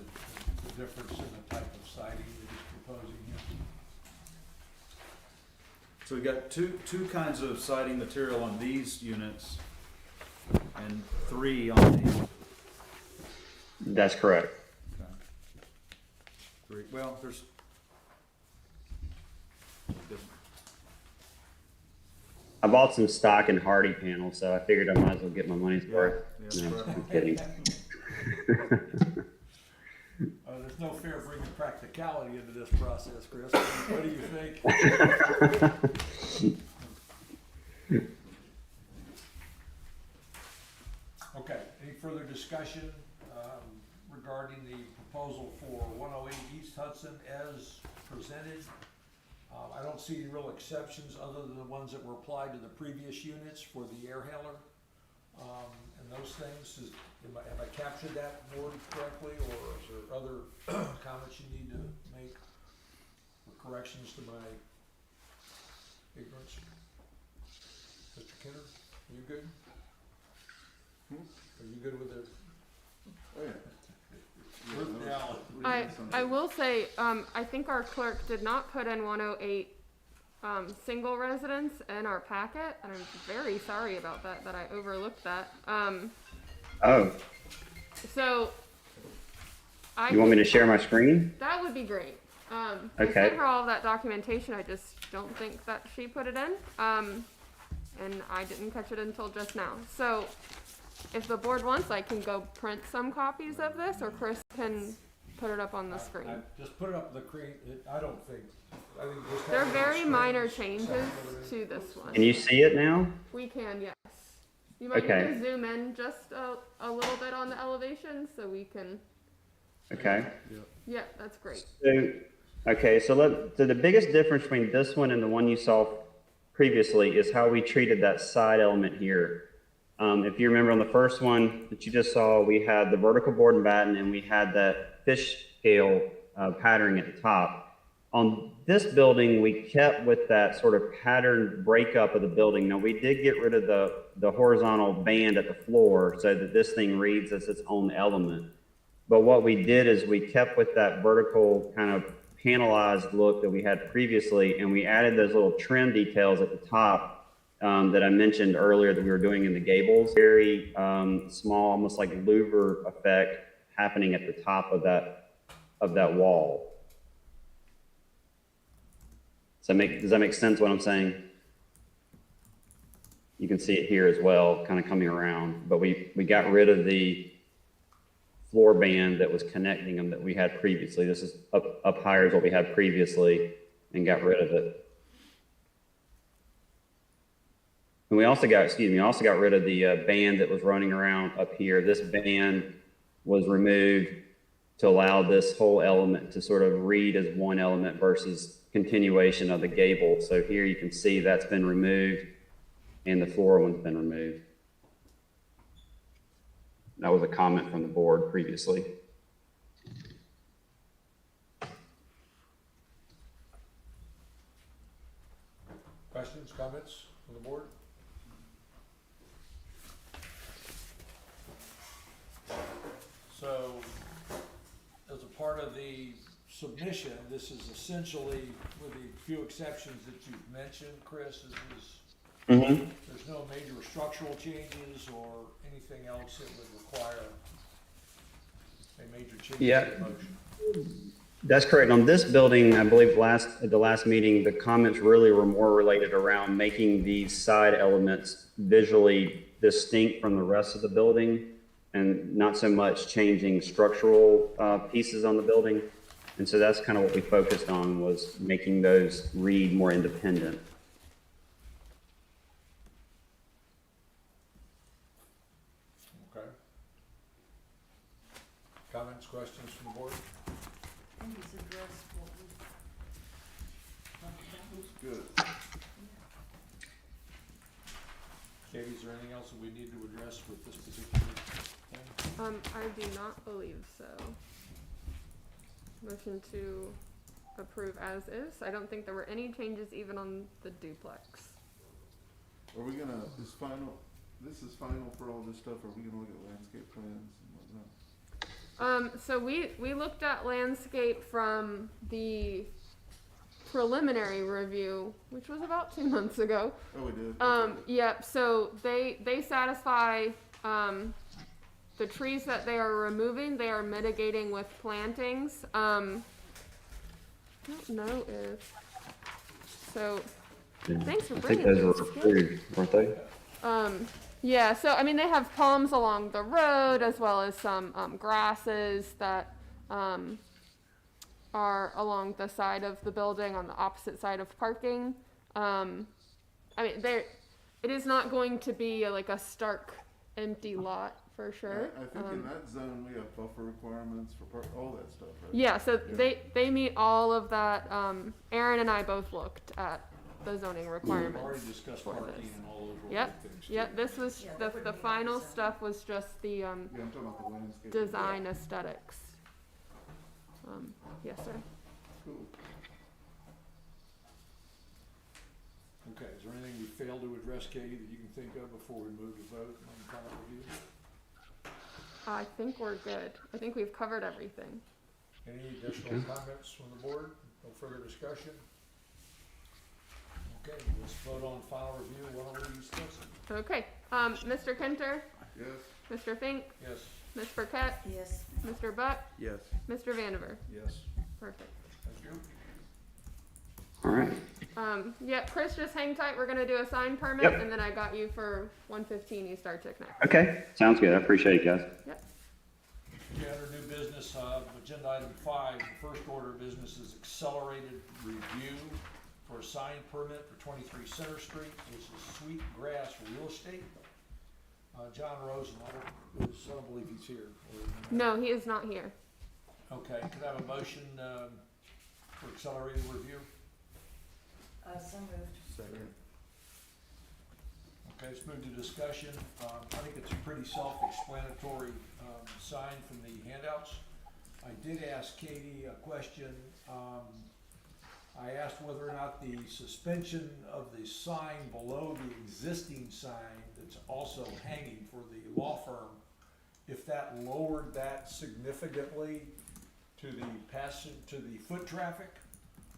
difference in the type of siding that he's proposing here?
So we've got two kinds of siding material on these units and 3 on these.
That's correct.
Okay. 3, well, there's.
I bought some stock in Hardy panels, so I figured I might as well get my money's worth.
Yeah,
No,
right.
I'm kidding.
There's no fair bringing practicality into this process, Chris. What do you think? Okay, any further discussion regarding the proposal for 108 East Hudson as presented? I don't see any real exceptions other than the ones that were applied to the previous units for the air handler and those things. Have I captured that word correctly, or is there other comments you need to make or corrections to my ignorance? Mr. Kenner, are you good? Are you good with it?
Oh, yeah.
Where's the Alan?
I will say, I think our clerk did not put in 108 single residence in our packet, and I'm very sorry about that I overlooked that.
Oh,
So
you want me to share my screen?
That would be great. I
Okay.
sent her all of that documentation. I just don't think that she put it in. And I didn't catch it until just now. So if the board wants, I can go print some copies of this, or Chris can put it up on the screen.
Just put it up the screen. I think just
They're
have it on the
very
screen.
minor changes to this one.
Can you see it now?
We can, yes. You might
Okay.
need to zoom in just a little bit on the elevation so we can,
Okay.
yeah, that's great.
So the biggest difference between this one and the one you saw previously is how we treated that side element here. If you remember on the first one that you just saw, we had the vertical board and batten, and we had that fish scale patterning at the top. On this building, we kept with that sort of pattern breakup of the building. Now, we did get rid of the horizontal band at the floor so that this thing reads as its own element. But what we did is we kept with that vertical kind of panelized look that we had previously, and we added those little trim details at the top that I mentioned earlier that we were doing in the gables. Very small, almost like louver effect happening at the top of that wall. Does that make sense what I'm saying? You can see it here as well, kind of coming around, but we got rid of the floor band that was connecting them that we had previously. This is up higher is what we had previously, and got rid of it. And we also got rid of the band that was running around up here. This band was removed to allow this whole element to sort of read as one element versus continuation of the gable. So here you can see that's been removed and the floor one's been removed. That was a comment from the board previously.
Questions, comments from the board? So, as a part of the submission, this is essentially, with the few exceptions that you've mentioned, Chris, there's no major structural changes or anything else that would require a major change in the motion.
That's correct. On this building, I believe at the last meeting, the comments really were more related around making these side elements visually distinct from the rest of the building, and not so much changing structural pieces on the building. And so that's kind of what we focused on, was making those read more independent.
Okay. Comments, questions from the board?
And he's addressed what we talked about.
Looks good.
Katie, is there anything else that we need to address with this particular thing?
I do not believe so. Motion to approve as is. I don't think there were any changes even on the duplex.
Are we gonna, this is final for all this stuff, are we gonna look at landscape plans and whatnot?
So we looked at landscape from the preliminary review, which was about 2 months ago.
Oh, we did.
Yep, so they satisfy, the trees that they are removing, they are mitigating with plantings. I don't know if, so, thanks for
I think
bringing
those were
this. Good.
approved, weren't they?
Yeah, so I mean, they have palms along the road as well as some grasses that are along the side of the building on the opposite side of parking. I mean, it is not going to be like a stark empty lot for sure.
I think in that zone, we have buffer requirements for all that stuff, right?
Yeah, so
Yeah.
they meet all of that. Aaron and I both looked at the zoning
We've
requirements.
already discussed
for
parking
this.
and all those
Yep,
related things. too.
yep, this was,
Yeah, that would
the
be
final
nice.
stuff was just the
Yeah, I'm talking about the landscape.
design aesthetics. Yes, sir.
Cool.
Okay, is there anything we failed to address, Katie, that you can think of before we move to vote on the final review?
I think we're good. I think we've covered everything.
Any additional comments from the board? No further discussion? Okay, let's vote on final review. Why don't we discuss it?
Okay, Mr. Kenter,
Yes.
Mr. Fink,
Yes.
Ms. Burkett,
Yes.
Mr. Buck,
Yes.
Mr. Vandiver.
Yes.
Perfect.
Thank you.
All right.
Yeah, Chris, just hang tight. We're gonna do a sign permit,
Yep.
and then I got you for 115 East Arctic next.
Okay, sounds good. I appreciate it, guys.
Yep.
Okay, under new business, agenda item 5, the first order of business is accelerated review for a sign permit for 23 Center Street. This is Sweet Grass Real Estate. John Rosen, I don't believe he's here.
No, he is not here.
Okay, could I have a motion for accelerated review?
So moved.
Second.
Okay, let's move to discussion. I think it's a pretty self-explanatory sign from the handouts. I did ask Katie a question. I asked whether or not the suspension of the sign below the existing sign that's also hanging for the law firm, if that lowered that significantly to the foot traffic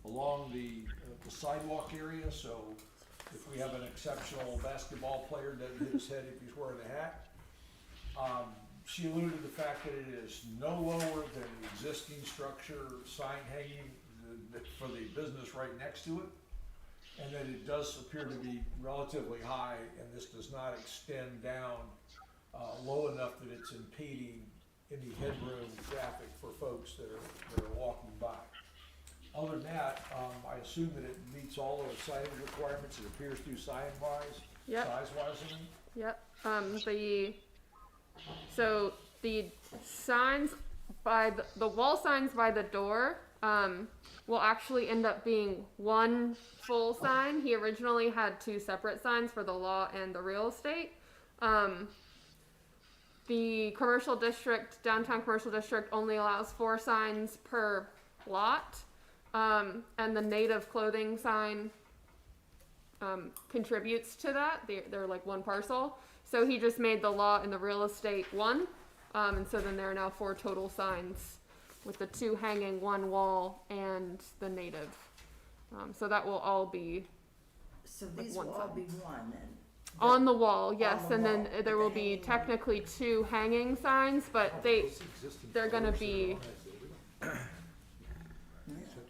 along the sidewalk area. So if we have an exceptional basketball player that hit his head if he's wearing a hat. She alluded to the fact that it is no lower than the existing structure sign hanging for the business right next to it, and that it does appear to be relatively high, and this does not extend down low enough that it's impeding any headroom traffic for folks that are walking by. Other than that, I assume that it meets all of the signage requirements. It appears to size-wise.
Yep.
Size-wise, I mean.
Yep. So the signs by the wall signs by the door will actually end up being one full sign. He originally had 2 separate signs for the law and the real estate. The commercial district, downtown commercial district, only allows 4 signs per lot, and the native clothing sign contributes to that. They're like one parcel. So he just made the law and the real estate one, and so then there are now 4 total signs with the 2 hanging one wall and the native. So that will all be
So
Like
these
one
will all
sign.
be one then?
on the wall, yes,
the
and then
wall,
there
the
will be
hanging one.
technically 2 hanging signs, but they're gonna be,
Is that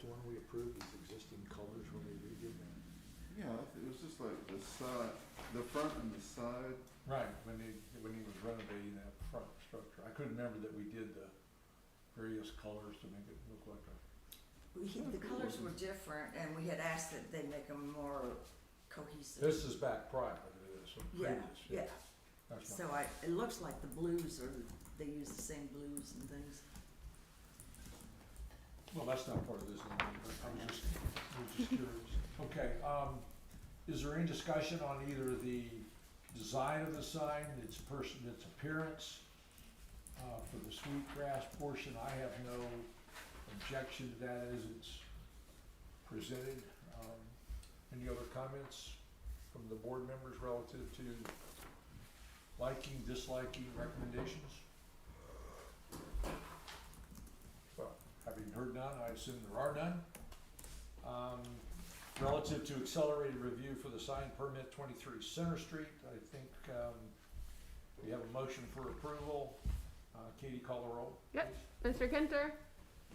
the one we approved, these existing colors when we redid that?
Yeah, it was just like the side, the front and the side.
Right, when he was renovating that front structure. I couldn't remember that we did the various colors to make it look like a.
The colors were different, and we had asked that they make them more cohesive.
This is back prior to this, so
Yeah,
previous.
yeah.
That's
So it looks like the blues are, they use the same blues and things.
Well, that's not part of this, I was just curious. Okay, is there any discussion on either the design of the sign, its appearance, for the sweetgrass portion? I have no objection to that as it's presented. Any other comments from the board members relative to liking, disliking, recommendations? Well, having heard none, I assume there are none. relative to accelerated review for the sign permit 23 Center Street. I think we have a motion for approval. Katie, call the roll.
Yep. Mr. Kinter,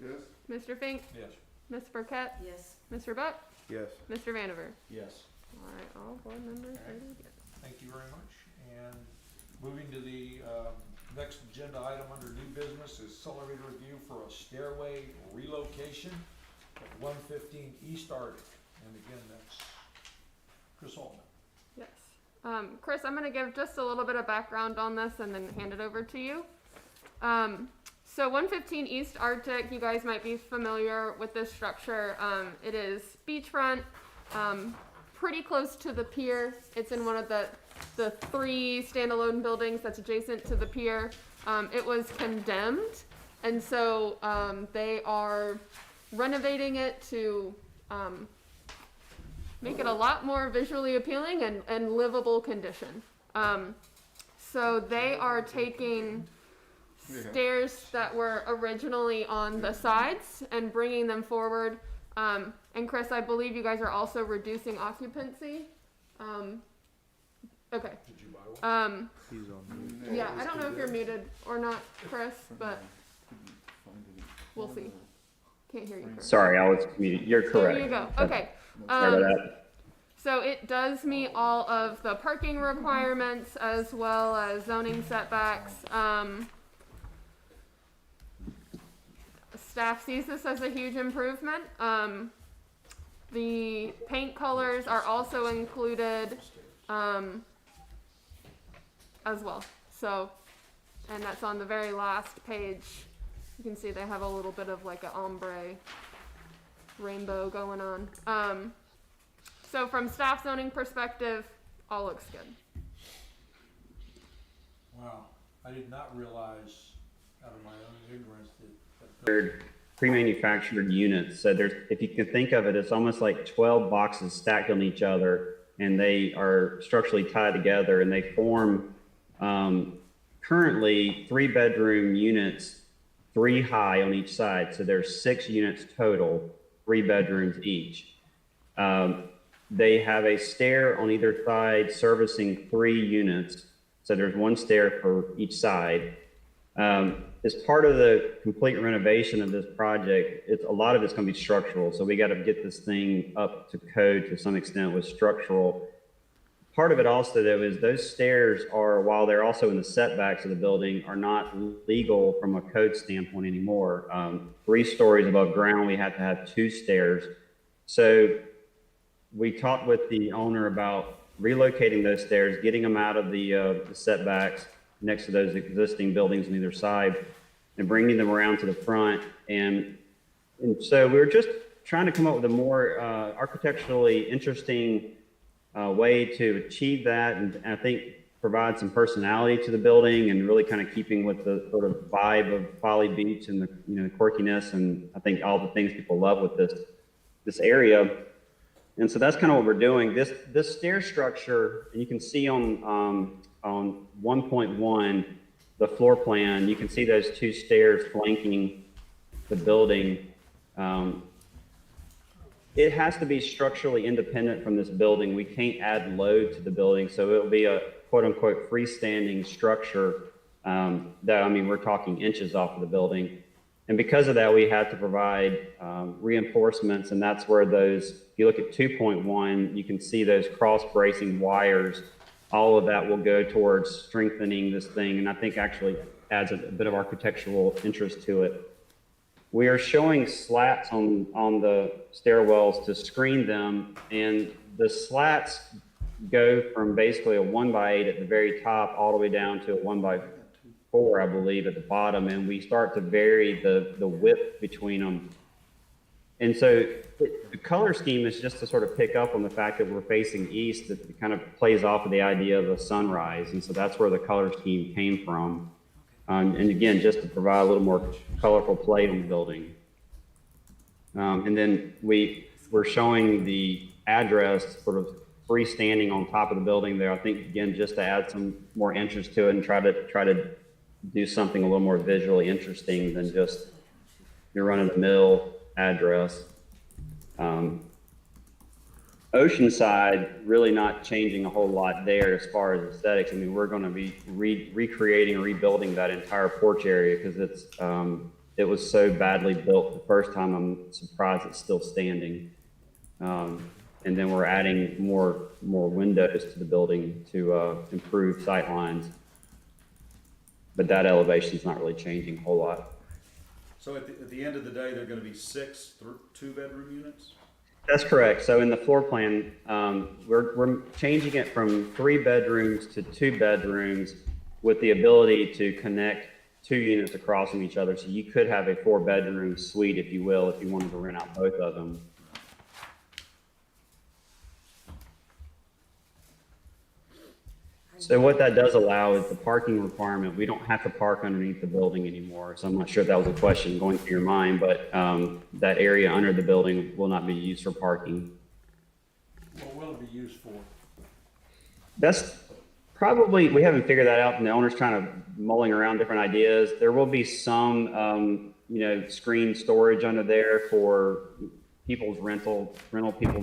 Yes?
Mr. Fink,
Yes.
Ms. Burkett,
Yes.
Mr. Buck,
Yes.
Mr. Vanover.
Yes.
All right, all board members voted yes.
Thank you very much. And moving to the next agenda item under new business is accelerated review for a stairway relocation at 115 East Arctic. And again, that's Chris Altman.
Yes. Chris, I'm going to give just a little bit of background on this and then hand it over to you. So 115 East Arctic, you guys might be familiar with this structure. It is beachfront, pretty close to the pier. It's in one of the 3 standalone buildings that's adjacent to the pier. It was condemned, and so they are renovating it to make it a lot more visually appealing and livable condition. So they are taking stairs that were originally on the sides and bringing them forward. And Chris, I believe you guys are also reducing occupancy. Okay.
Did you buy one?
He's on mute.
Yeah, I don't know if you're muted or not, Chris, but we'll see. Can't hear you, Chris.
Sorry, I was muted. You're correct.
There you go. Okay.
Sorry about that.
So it does meet all of the parking requirements as well as zoning setbacks. Staff sees this as a huge improvement. The paint colors are also included as well. So, and that's on the very last page. You can see they have a little bit of like an ombre rainbow going on. So from staff zoning perspective, all looks good.
Wow. I did not realize, out of my own ignorance, that
They're pre-manufactured units. So there's, if you can think of it, it's almost like 12 boxes stacked on each other, and they are structurally tied together, and they form currently 3-bedroom units, 3 high on each side. So there's 6 units total, 3 bedrooms each. They have a stair on either side servicing 3 units. So there's 1 stair for each side. As part of the complete renovation of this project, a lot of it's going to be structural. So we got to get this thing up to code to some extent with structural. Part of it also, though, is those stairs are, while they're also in the setbacks of the building, are not legal from a code standpoint anymore. 3 stories above ground, we have to have 2 stairs. So we talked with the owner about relocating those stairs, getting them out of the setbacks next to those existing buildings on either side, and bringing them around to the front. And so we were just trying to come up with a more architecturally interesting way to achieve that, and I think provide some personality to the building, and really kind of keeping with the sort of vibe of Folly Beach and the, you know, the quirkiness, and I think all the things people love with this area. And so that's kind of what we're doing. This stair structure, and you can see on 1.1, the floor plan, you can see those 2 stairs flanking the building. It has to be structurally independent from this building. We can't add load to the building, so it'll be a quote unquote freestanding structure that, I mean, we're talking inches off of the building. And because of that, we had to provide reinforcements, and that's where those, if you look at 2.1, you can see those cross bracing wires. All of that will go towards strengthening this thing, and I think actually adds a bit of architectural interest to it. We are showing slats on the stairwells to screen them, and the slats go from basically a 1x8 at the very top all the way down to a 1x4, I believe, at the bottom, and we start to vary the width between them. And so the color scheme is just to sort of pick up on the fact that we're facing east. That kind of plays off of the idea of a sunrise, and so that's where the color scheme came from. And again, just to provide a little more colorful play on the building. And then we're showing the address sort of freestanding on top of the building there. I think, again, just to add some more interest to it and try to do something a little more visually interesting than just your run-of-the-mill address. Oceanside, really not changing a whole lot there as far as aesthetics. I mean, we're going to be recreating and rebuilding that entire porch area because it was so badly built the first time. I'm surprised it's still standing. And then we're adding more windows to the building to improve sight lines. But that elevation is not really changing a whole lot.
So at the end of the day, there are gonna be 6 two-bedroom units?
That's correct. So in the floor plan, we're changing it from 3 bedrooms to 2 bedrooms with the ability to connect 2 units across from each other. So you could have a 4-bedroom suite, if you will, if you wanted to rent out both of them. So what that does allow is the parking requirement. We don't have to park underneath the building anymore. So I'm not sure if that was a question going through your mind, but that area under the building will not be used for parking.
What will it be used for?
That's probably, we haven't figured that out, and the owner's kind of mulling around different ideas. There will be some, screen storage under there for people's rental people,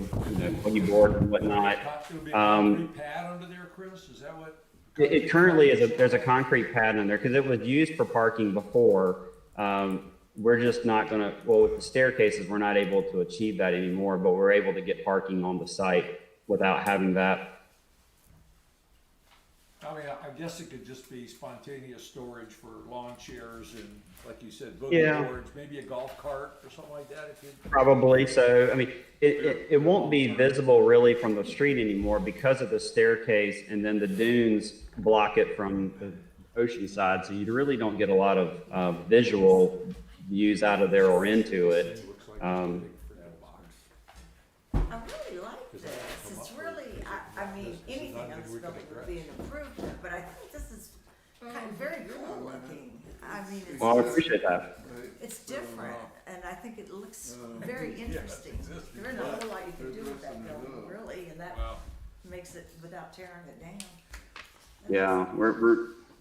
buggy board and whatnot.
It'll be a concrete pad under there, Chris? Is that what?
It currently is, there's a concrete pad in there because it was used for parking before. We're just not gonna, well, with the staircases, we're not able to achieve that anymore, but we're able to get parking on the site without having that.
I mean, I guess it could just be spontaneous storage for lawn chairs and, like you said, boogie
Yeah.
boards, maybe a golf cart or something like that. If you
Probably. So, I mean, it won't be visible really from the street anymore because of the staircase, and then the dunes block it from the ocean side. So you really don't get a lot of visual views out of there or into it.
I really like this. It's really, I mean, anything on this building would be an improvement, but I think this is kind of very cool looking. I mean,
Well, I appreciate that.
it's different, and I think it looks very interesting. There isn't a whole lot you can do with that building, really, and that
Wow.
makes it without tearing it down.
Yeah,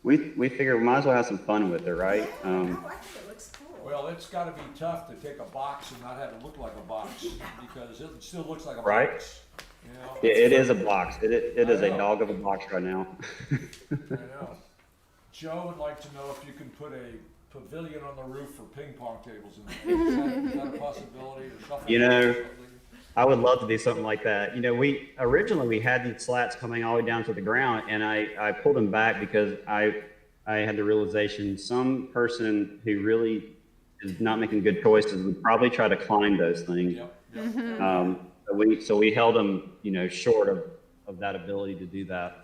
we figure we might as well have some fun with it, right?
Yeah, no, I think it looks cool.
Well, it's gotta be tough to take a box and not have it look like a box, because it still looks like a
Right.
box. You know?
It is a box. It is a dog of a box right now.
I know. Joe would like to know if you can put a pavilion on the roof for ping pong tables in there. Is that a possibility? Or something?
You know, I would love to do something like that. We originally had these slats coming all the way down to the ground, and I pulled them back because I had the realization some person who really is not making good choices would probably try to climb those things.
Yep.
So we held them, short of that ability to do that.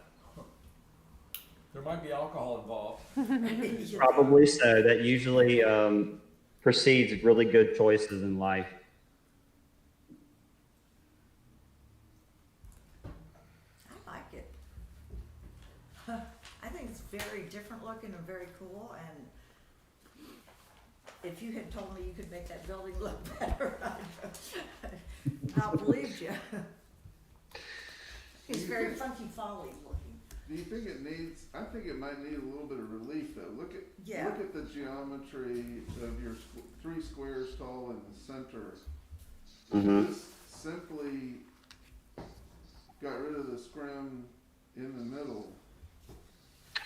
There might be alcohol involved.
Probably so. That usually precedes really good choices in life.
I like it. I think it's very different looking and very cool, and if you had told me you could make that building look better, I'd not believed you. It's very funky Folly looking.
Do you think it needs, I think it might need a little bit of relief though. Look
Yeah.
at the geometry of your 3 squares tall in the center.
Mhm.
This simply got rid of the scrim in the middle.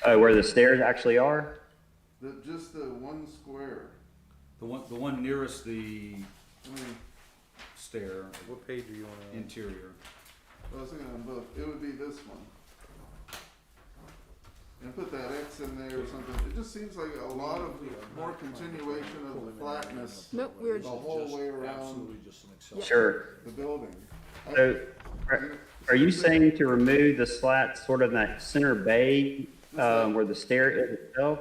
Where the stairs actually are?
Just the 1 square.
The one nearest the
I mean,
stair,
What page are you on?
interior.
I was thinking on both. It would be this one. And put that X in there or something. It just seems like a lot of more continuation of the flatness
Nope, we're
the whole way around
Absolutely just an accessory.
Sure.
the building.
So, are you saying to remove the slats sort of in that center bay where the stair is itself?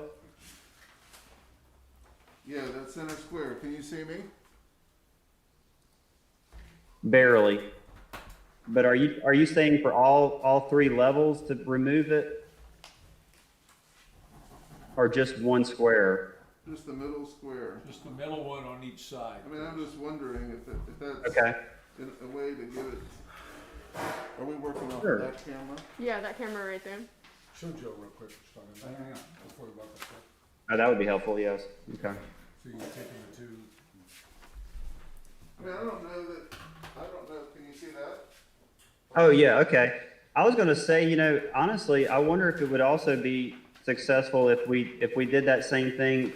Yeah, that center square. Can you see me?
Barely. But are you saying for all 3 levels to remove it? Or just 1 square?
Just the middle square.
Just the middle one on each side.
I mean, I'm just wondering if that's
Okay.
a way to give it. Are we working off
Sure.
that camera?
Yeah, that camera right there.
Show Joe real quick, just on that, before we walk up there.
That would be helpful, yes. Okay.
So you're taking the two.
I mean, I don't know that, I that.
Oh, yeah, okay. I was gonna say, honestly, I wonder if it would also be successful if we did that same thing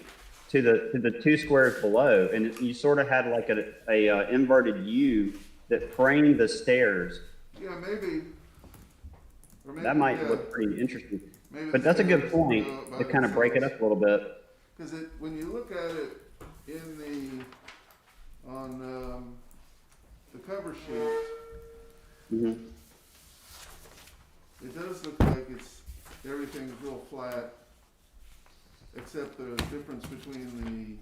to the 2 squares below, and you sort of had like a inverted U that framed the stairs.
Yeah, maybe. Or maybe,
That might
yeah,
look pretty interesting.
maybe
But
the
that's a good
stairs
point,
go up by
to kind of break it
themselves.
up a little bit.
Cause when you look at it on the cover sheet,
Hmm.
it does look like everything's real flat, except the difference between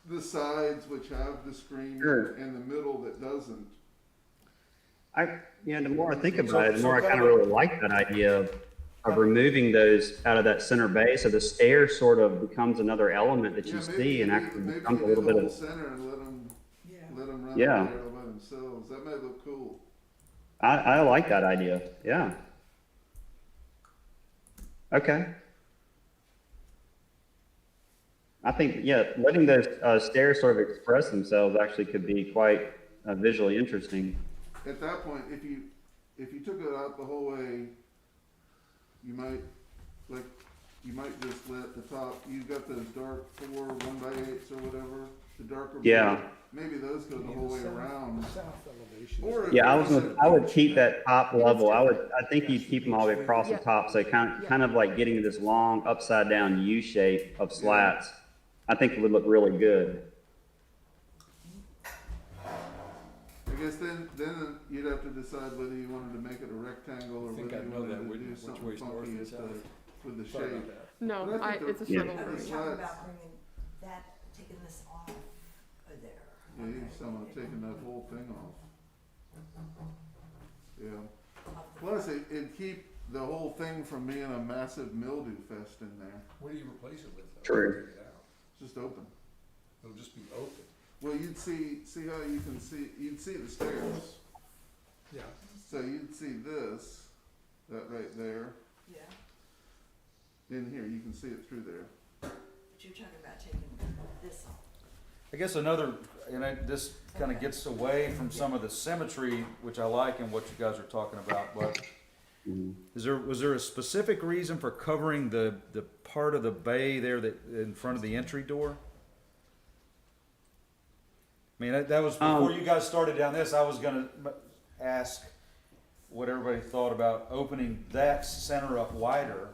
the sides which have the screen
Sure.
and the middle that doesn't.
The more I think about it, the
So
more I
kind
kind
of
of
a-
really like that idea of removing those out of that center bay, so the stair sort of becomes another element that you
Yeah,
see and actually
maybe
becomes a
you
little
do the
bit
whole
of,
center and
Yeah.
let them run
Yeah.
over there all by themselves. That might look cool.
I like that idea, yeah. Okay. I think, letting those stairs sort of express themselves actually could be quite visually interesting.
At that point, if you took it out the whole way, you might just let the top, you've got those dark 1x8s or whatever, the darker blue.
Yeah.
Maybe those go the whole way around. Or if
Yeah,
there's
I would keep that top level. I think you'd keep them all the way across the
Yeah.
top, so kind of like getting this long upside down U shape of slats. I think it would look really good.
I guess then you'd have to decide whether you wanted to make it a rectangle or
I think
whether
I
you
know
wanted
that,
to
wouldn't
do
you? Which
something
way's north
funky
and
with
south?
the
Sorry
shape.
about that.
No,
But I think
it's a
they're-
Yeah.
struggle
But
for
you're
me.
talking
Slats.
about bringing that, taking this off of there.
Yeah, you're talking about taking that whole thing off. Yeah.
Off the
Plus,
front.
it'd keep the whole thing from being a massive mildew fest in there.
What do you replace it with? though?
True.
Take it out.
It's just open.
It'll just be open.
Well, you'd see how you'd see the stairs.
Yeah.
So you'd see this, that right there.
Yeah,
In here, you can see it through there.
but you're talking about taking this off.
I guess this kind of gets away from some of the symmetry, which I like in what you guys are talking about, but was there a specific reason for covering the part of the bay there that, in front of the entry door? I mean, that was, before you guys started down this, I was gonna ask what everybody thought about opening that center up wider,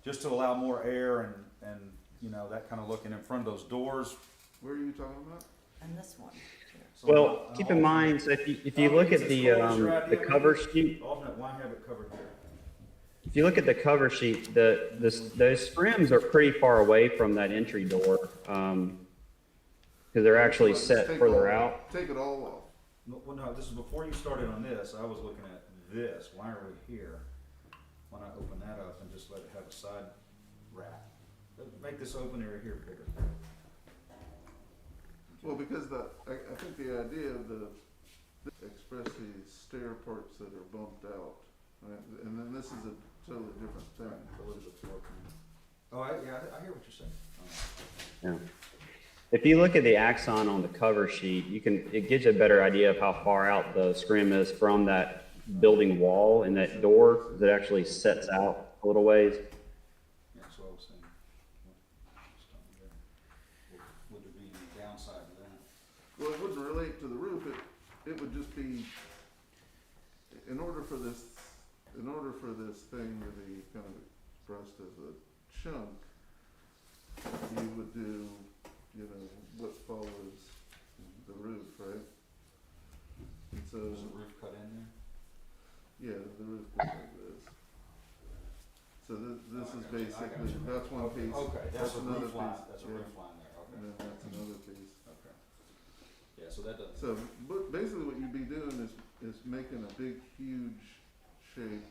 just to allow more air and that kind of looking in front of those doors.
Where are you talking about?
And this one.
So
Well,
an
keep in mind, so if you look at the cover sheet,
Alternate, why have it covered here?
if you look at the cover sheet, those scrims are pretty far away from that entry door, because they're actually
Just
set
take
further
all-
out.
Take it all off.
Well, no, this is before you started on this. I was looking at this. Why are we here? Why not open that up and just let it have a side wrap? Make this open area here bigger.
Well, because I think the idea of express these stair parts that are bumped out, right? And then this is a totally different thing.
So what is the floor plan? Oh, I hear what you're saying.
Yeah. If you look at the axon on the cover sheet, it gives you a better idea of how far out the scrim is from that building wall and that door that actually sets out a little ways.
Yeah, that's what I was saying. Would there be any downside to that?
Well, it wouldn't relate to the roof. It would just be, in order for this thing to be kind of expressed as a chunk, you would do, what follows the roof, right? And so,
Is the roof cut in there?
yeah, the roof goes like this. So this is basically, that's one piece.
Okay, that's a
another
roof line,
piece,
that's a
yeah.
roof line there,
And
okay.
then that's another piece.
Okay. Yeah, so that doesn't.
So, but basically what you'd be doing is making a big, huge shaped,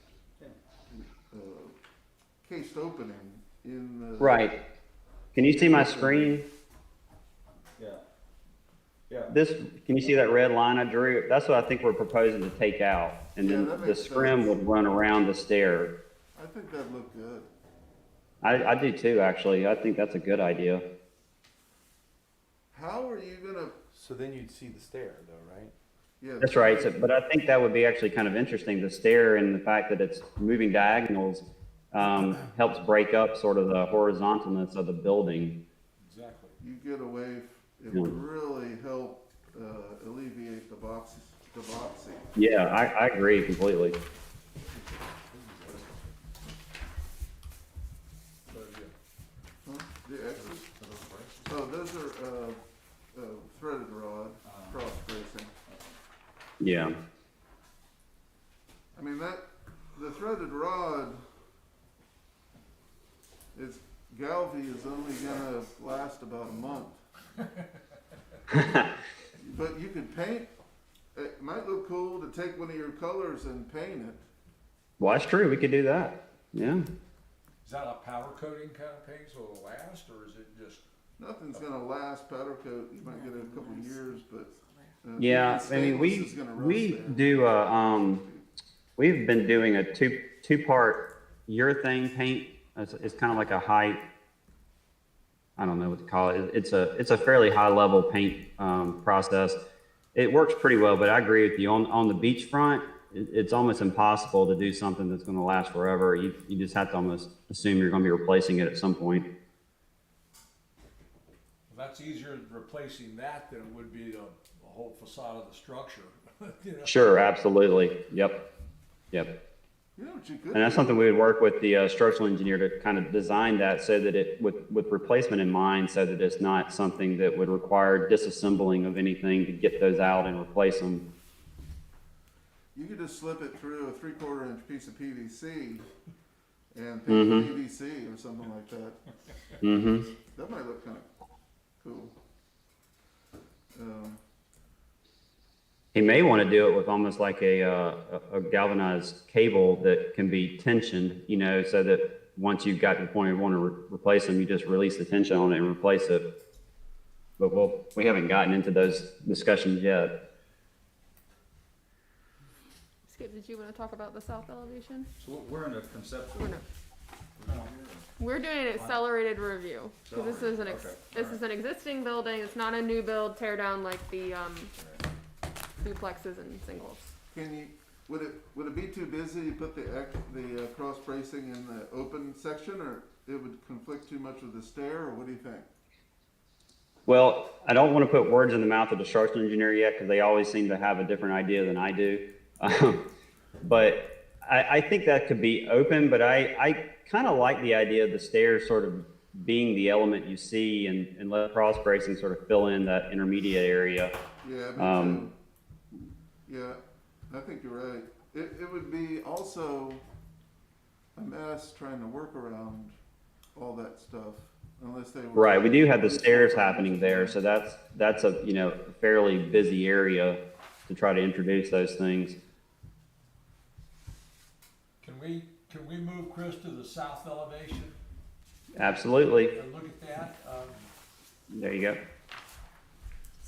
cased opening in the.
Right. Can you see my screen?
Yeah. Yeah.
Can you see that red line I drew? That's what I think we're proposing to take out. And
Yeah,
then
that
the
makes
scrim
sense.
would run around the stair.
I think that'd look good.
I do too, actually. I think that's a good idea.
How are you gonna,
So then you'd see the stair though, right?
Yeah.
That's right. So, but I think that would be actually kind of interesting. The stair and the fact that it's moving diagonals helps break up sort of the horizontalness of the building.
Exactly.
You get away, it
Yeah.
would really help alleviate the boxy.
Yeah, I agree completely.
Huh? The X's? Oh, those are threaded rod, cross bracing.
Yeah.
I mean, the threaded rod is, Galvy is only gonna last about a month. But you could paint, it might look cool to take one of your colors and paint it.
Well, that's true. We could do that. Yeah.
Is that a powder coating kind of paint so it'll last, or is it just?
Nothing's gonna last powder coat, you might get it a couple of years, but.
Yeah. I mean,
stainless is gonna rust
we
there.
do we've been doing a two-part urethane paint. It's kind of like a high, I don't know what to call it. It's a fairly high level paint process. It works pretty well, but I agree with you on the beachfront. It's almost impossible to do something that's going to last forever. You just have to almost assume you're going to be replacing it at some point.
Well, that's easier replacing that than it would be the whole facade of the structure. You know?
Sure, absolutely. Yep.
You know what you could
And that's
do?
something we would work with the structural engineer to kind of design that so that it, with replacement in mind, so that it's not something that would require disassembling of anything to get those out and replace them.
You could just slip it through a 3/4 inch piece of PVC and paint
Mhm.
PVC or something like that.
Mm-hmm.
That might look kind of cool.
He may want to do it with almost like a galvanized cable that can be tensioned, you know, so that once you've got to the point you want to replace them, you just release the tension on it and replace it. But we haven't gotten into those discussions yet.
Skip, did you want to talk about the south elevation?
So we're in a conceptual.
We're not. We're doing an accelerated review, because this is an existing building, it's not a new build, tear down like the, duplexes and singles.
Would it be too busy to put the cross bracing in the open section, or it would conflict too much with the stair, or what do you think?
Well, I don't want to put words in the mouth of the structural engineer yet, because they always seem to have a different idea than I do. But I think that could be open, but I kind of like the idea of the stairs sort of being the element you see and let cross bracing sort of fill in that intermediate area.
Yeah, me too. Yeah, I think you're right. It would be also a mess trying to work around all that stuff, unless they were.
Right, we do have the stairs happening there, so that's a, you know, fairly busy area to try to introduce those things.
Can we move Chris to the south elevation
Absolutely.
and look at that?
There you go.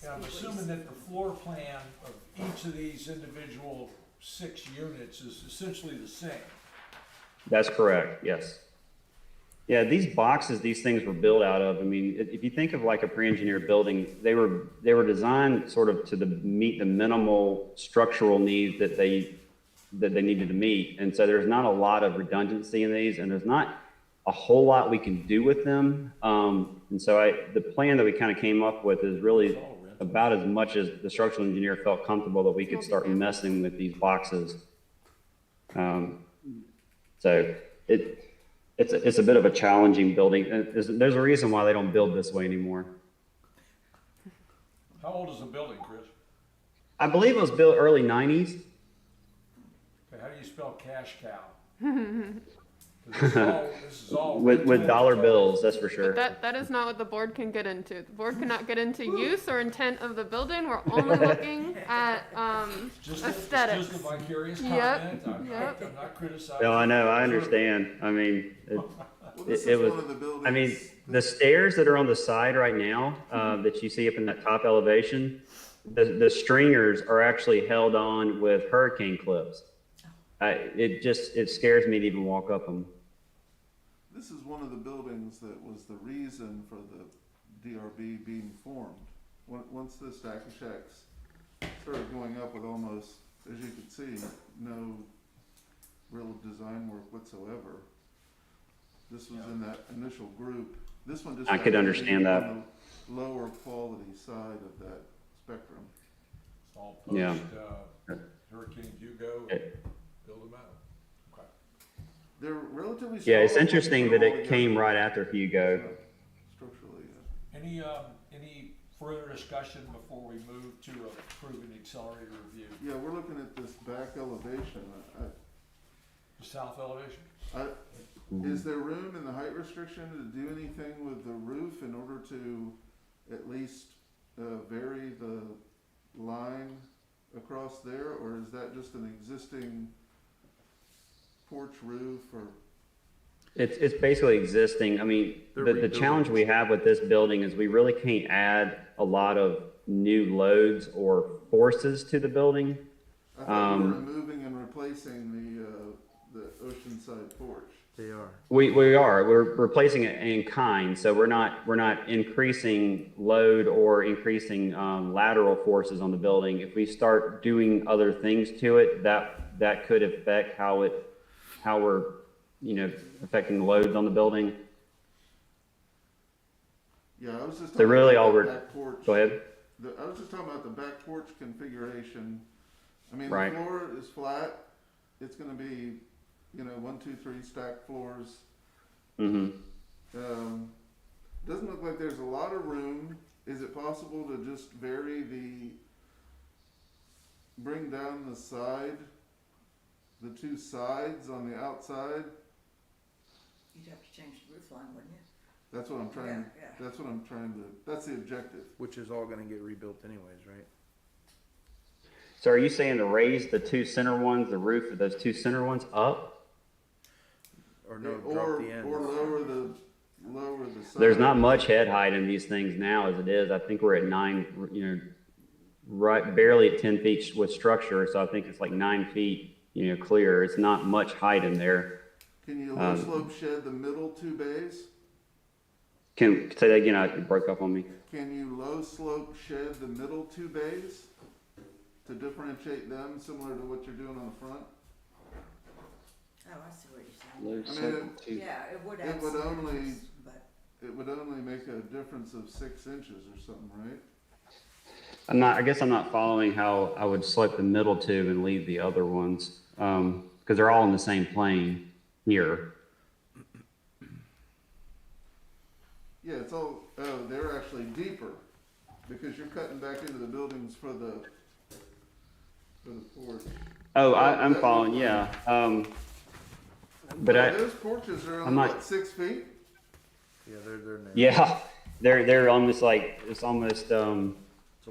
And I'm assuming that the floor plan of each of these individual 6 units is essentially the same.
That's correct, yes. Yeah, these boxes, these things were built out of, I mean, if you think of like a pre-engineered building, they were designed sort of to meet the minimal structural needs that they needed to meet. And so there's not a lot of redundancy in these, and there's not a whole lot we can do with them. And so the plan that we kind of came up with is really about as much as the structural engineer felt comfortable that we could start messing with these boxes. So it's a bit of a challenging building. There's a reason why they don't build this way anymore.
How old is the building, Chris?
I believe it was built early 90s.
Okay, how do you spell cash cow? 'Cause this is all
with dollar bills, that's for sure.
But that is not what the board can get into. The board cannot get into use or intent of the building. We're only looking at aesthetics.
Just a vicarious
Yep,
comment.
yep.
I'm not criticizing.
No, I know, I understand. I mean,
Well, this
it
is
was,
one of the buildings.
I mean, the stairs that are on the side right now, that you see up in that top elevation, the stringers are actually held on with hurricane clips. It scares me to even walk up them.
This is one of the buildings that was the reason for the DRB being formed. Once the Stack of Shacks started going up with almost, as you can see, no real design work whatsoever. This was in that initial group. This one just
I could
happened to be
understand that.
on the lower quality side of that spectrum.
It's all
Yeah.
post, Hurricane Hugo, and build them out. Okay.
They're relatively.
Yeah, it's
small
interesting that it
altogether.
came right after Hugo.
Structurally,
Any further discussion before we move to approving the accelerated review?
yeah, we're looking at this back elevation.
The south elevation?
Is there room in the height restriction to do anything with the roof in order to at least vary the line across there, or is that just an existing porch roof, or?
It's basically existing. I mean, the challenge we have with this building is we really can't add a lot of new loads or forces to the building.
I thought we were removing and replacing the oceanside porch.
They are.
We're replacing it in kind, so we're not increasing load or increasing lateral forces on the building. If we start doing other things to it, that could affect how we're affecting the loads on the building.
Yeah, I was just
So
talking
really
about
all
the
we're
back porch.
go ahead.
I was just talking about the back porch configuration. I mean,
Right.
the floor is flat. It's gonna be, 1, 2, 3 stacked floors.
Mm-hmm.
Doesn't look like there's a lot of room. Is it possible to just bring down the two sides on the outside?
You'd have to change the roof line, wouldn't you?
That's what I'm trying,
Yeah.
that's the objective.
Which is all gonna get rebuilt anyways, right?
So are you saying to raise the two center ones, the roof of those two center ones up?
Or no,
Or
drop the ends.
lower the side.
There's not much head height in these things now as it is. I think we're at 9, right, barely at 10 feet with structure. So I think it's like 9 feet, clear. It's not much height in there.
Can you low slope shed the middle two bays?
Can say that again? It broke up on me.
Can you low slope shed the middle two bays to differentiate them, similar to what you're doing on the front?
Oh, I see what you're saying.
I mean,
Yeah, it would
it
add
would
some
only-
interest, but
it would only make a difference of 6 inches or something, right?
I guess I'm not following how I would slope the middle two and leave the other ones, because they're all in the same plane here.
Yeah, it's all, they're actually deeper, because you're cutting back into the buildings for the porch.
Oh, I'm following. Yeah. But
Those porches are
I'm
only,
not-
what, 6 feet?
Yeah, they're narrow.
yeah, they're almost like it's almost
It's a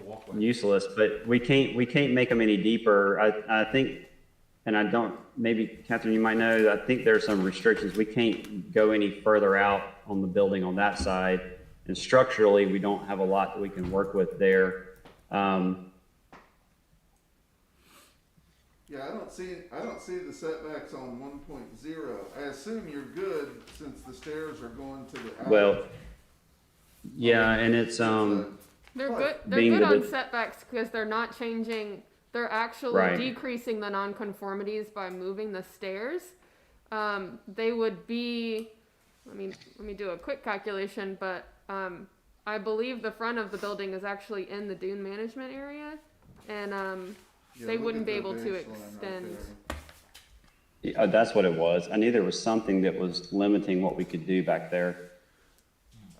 walkway.
useless. But we can't make them any deeper. I think, and I don't. Maybe Catherine, you might know. I think there's some restrictions. We can't go any further out on the building on that side, and structurally, we don't have a lot that we can work with there.
Yeah, I don't see the setbacks on 1.0. I assume you're good since the stairs are going to the attic.
Well, yeah, and it's
They're good. They're
Being
good
that
on
it-
setbacks because they're not changing. They're actually
Right.
decreasing the nonconformities by moving the stairs. They would be. Let me do a quick calculation, but I believe the front of the building is actually in the dune management area, and
Yeah,
they
look
wouldn't
at
be
the
able to
baseline right
extend.
there.
yeah, that's what it was. I knew there was something that was limiting what we could do back there.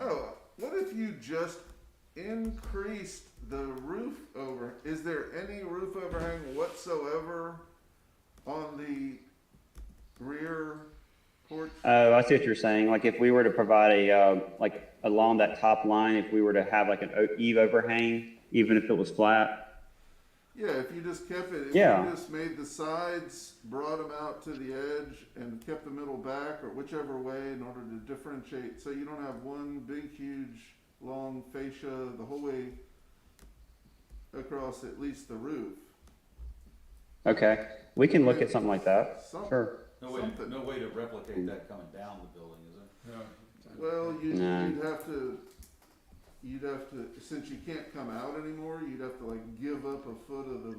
Oh, what if you just increased the roof over? Is there any roof overhang whatsoever on the rear porch?
Oh, I see what you're saying. Like if we were to provide like along that top line, if we were to have like an eave overhang, even if it was flat.
Yeah, if you just kept it, if
Yeah.
you just made the sides, brought them out to the edge, and kept the middle back, or whichever way, in order to differentiate, so you don't have one big, huge, long fascia the whole way across at least the roof.
Okay, we can look at something like that.
Some-
Sure.
Something.
No way to replicate that coming down the building, is there?
Yeah.
Well,
No.
you'd have to, you'd have to, since you can't come out anymore, you'd have to like give up a foot of the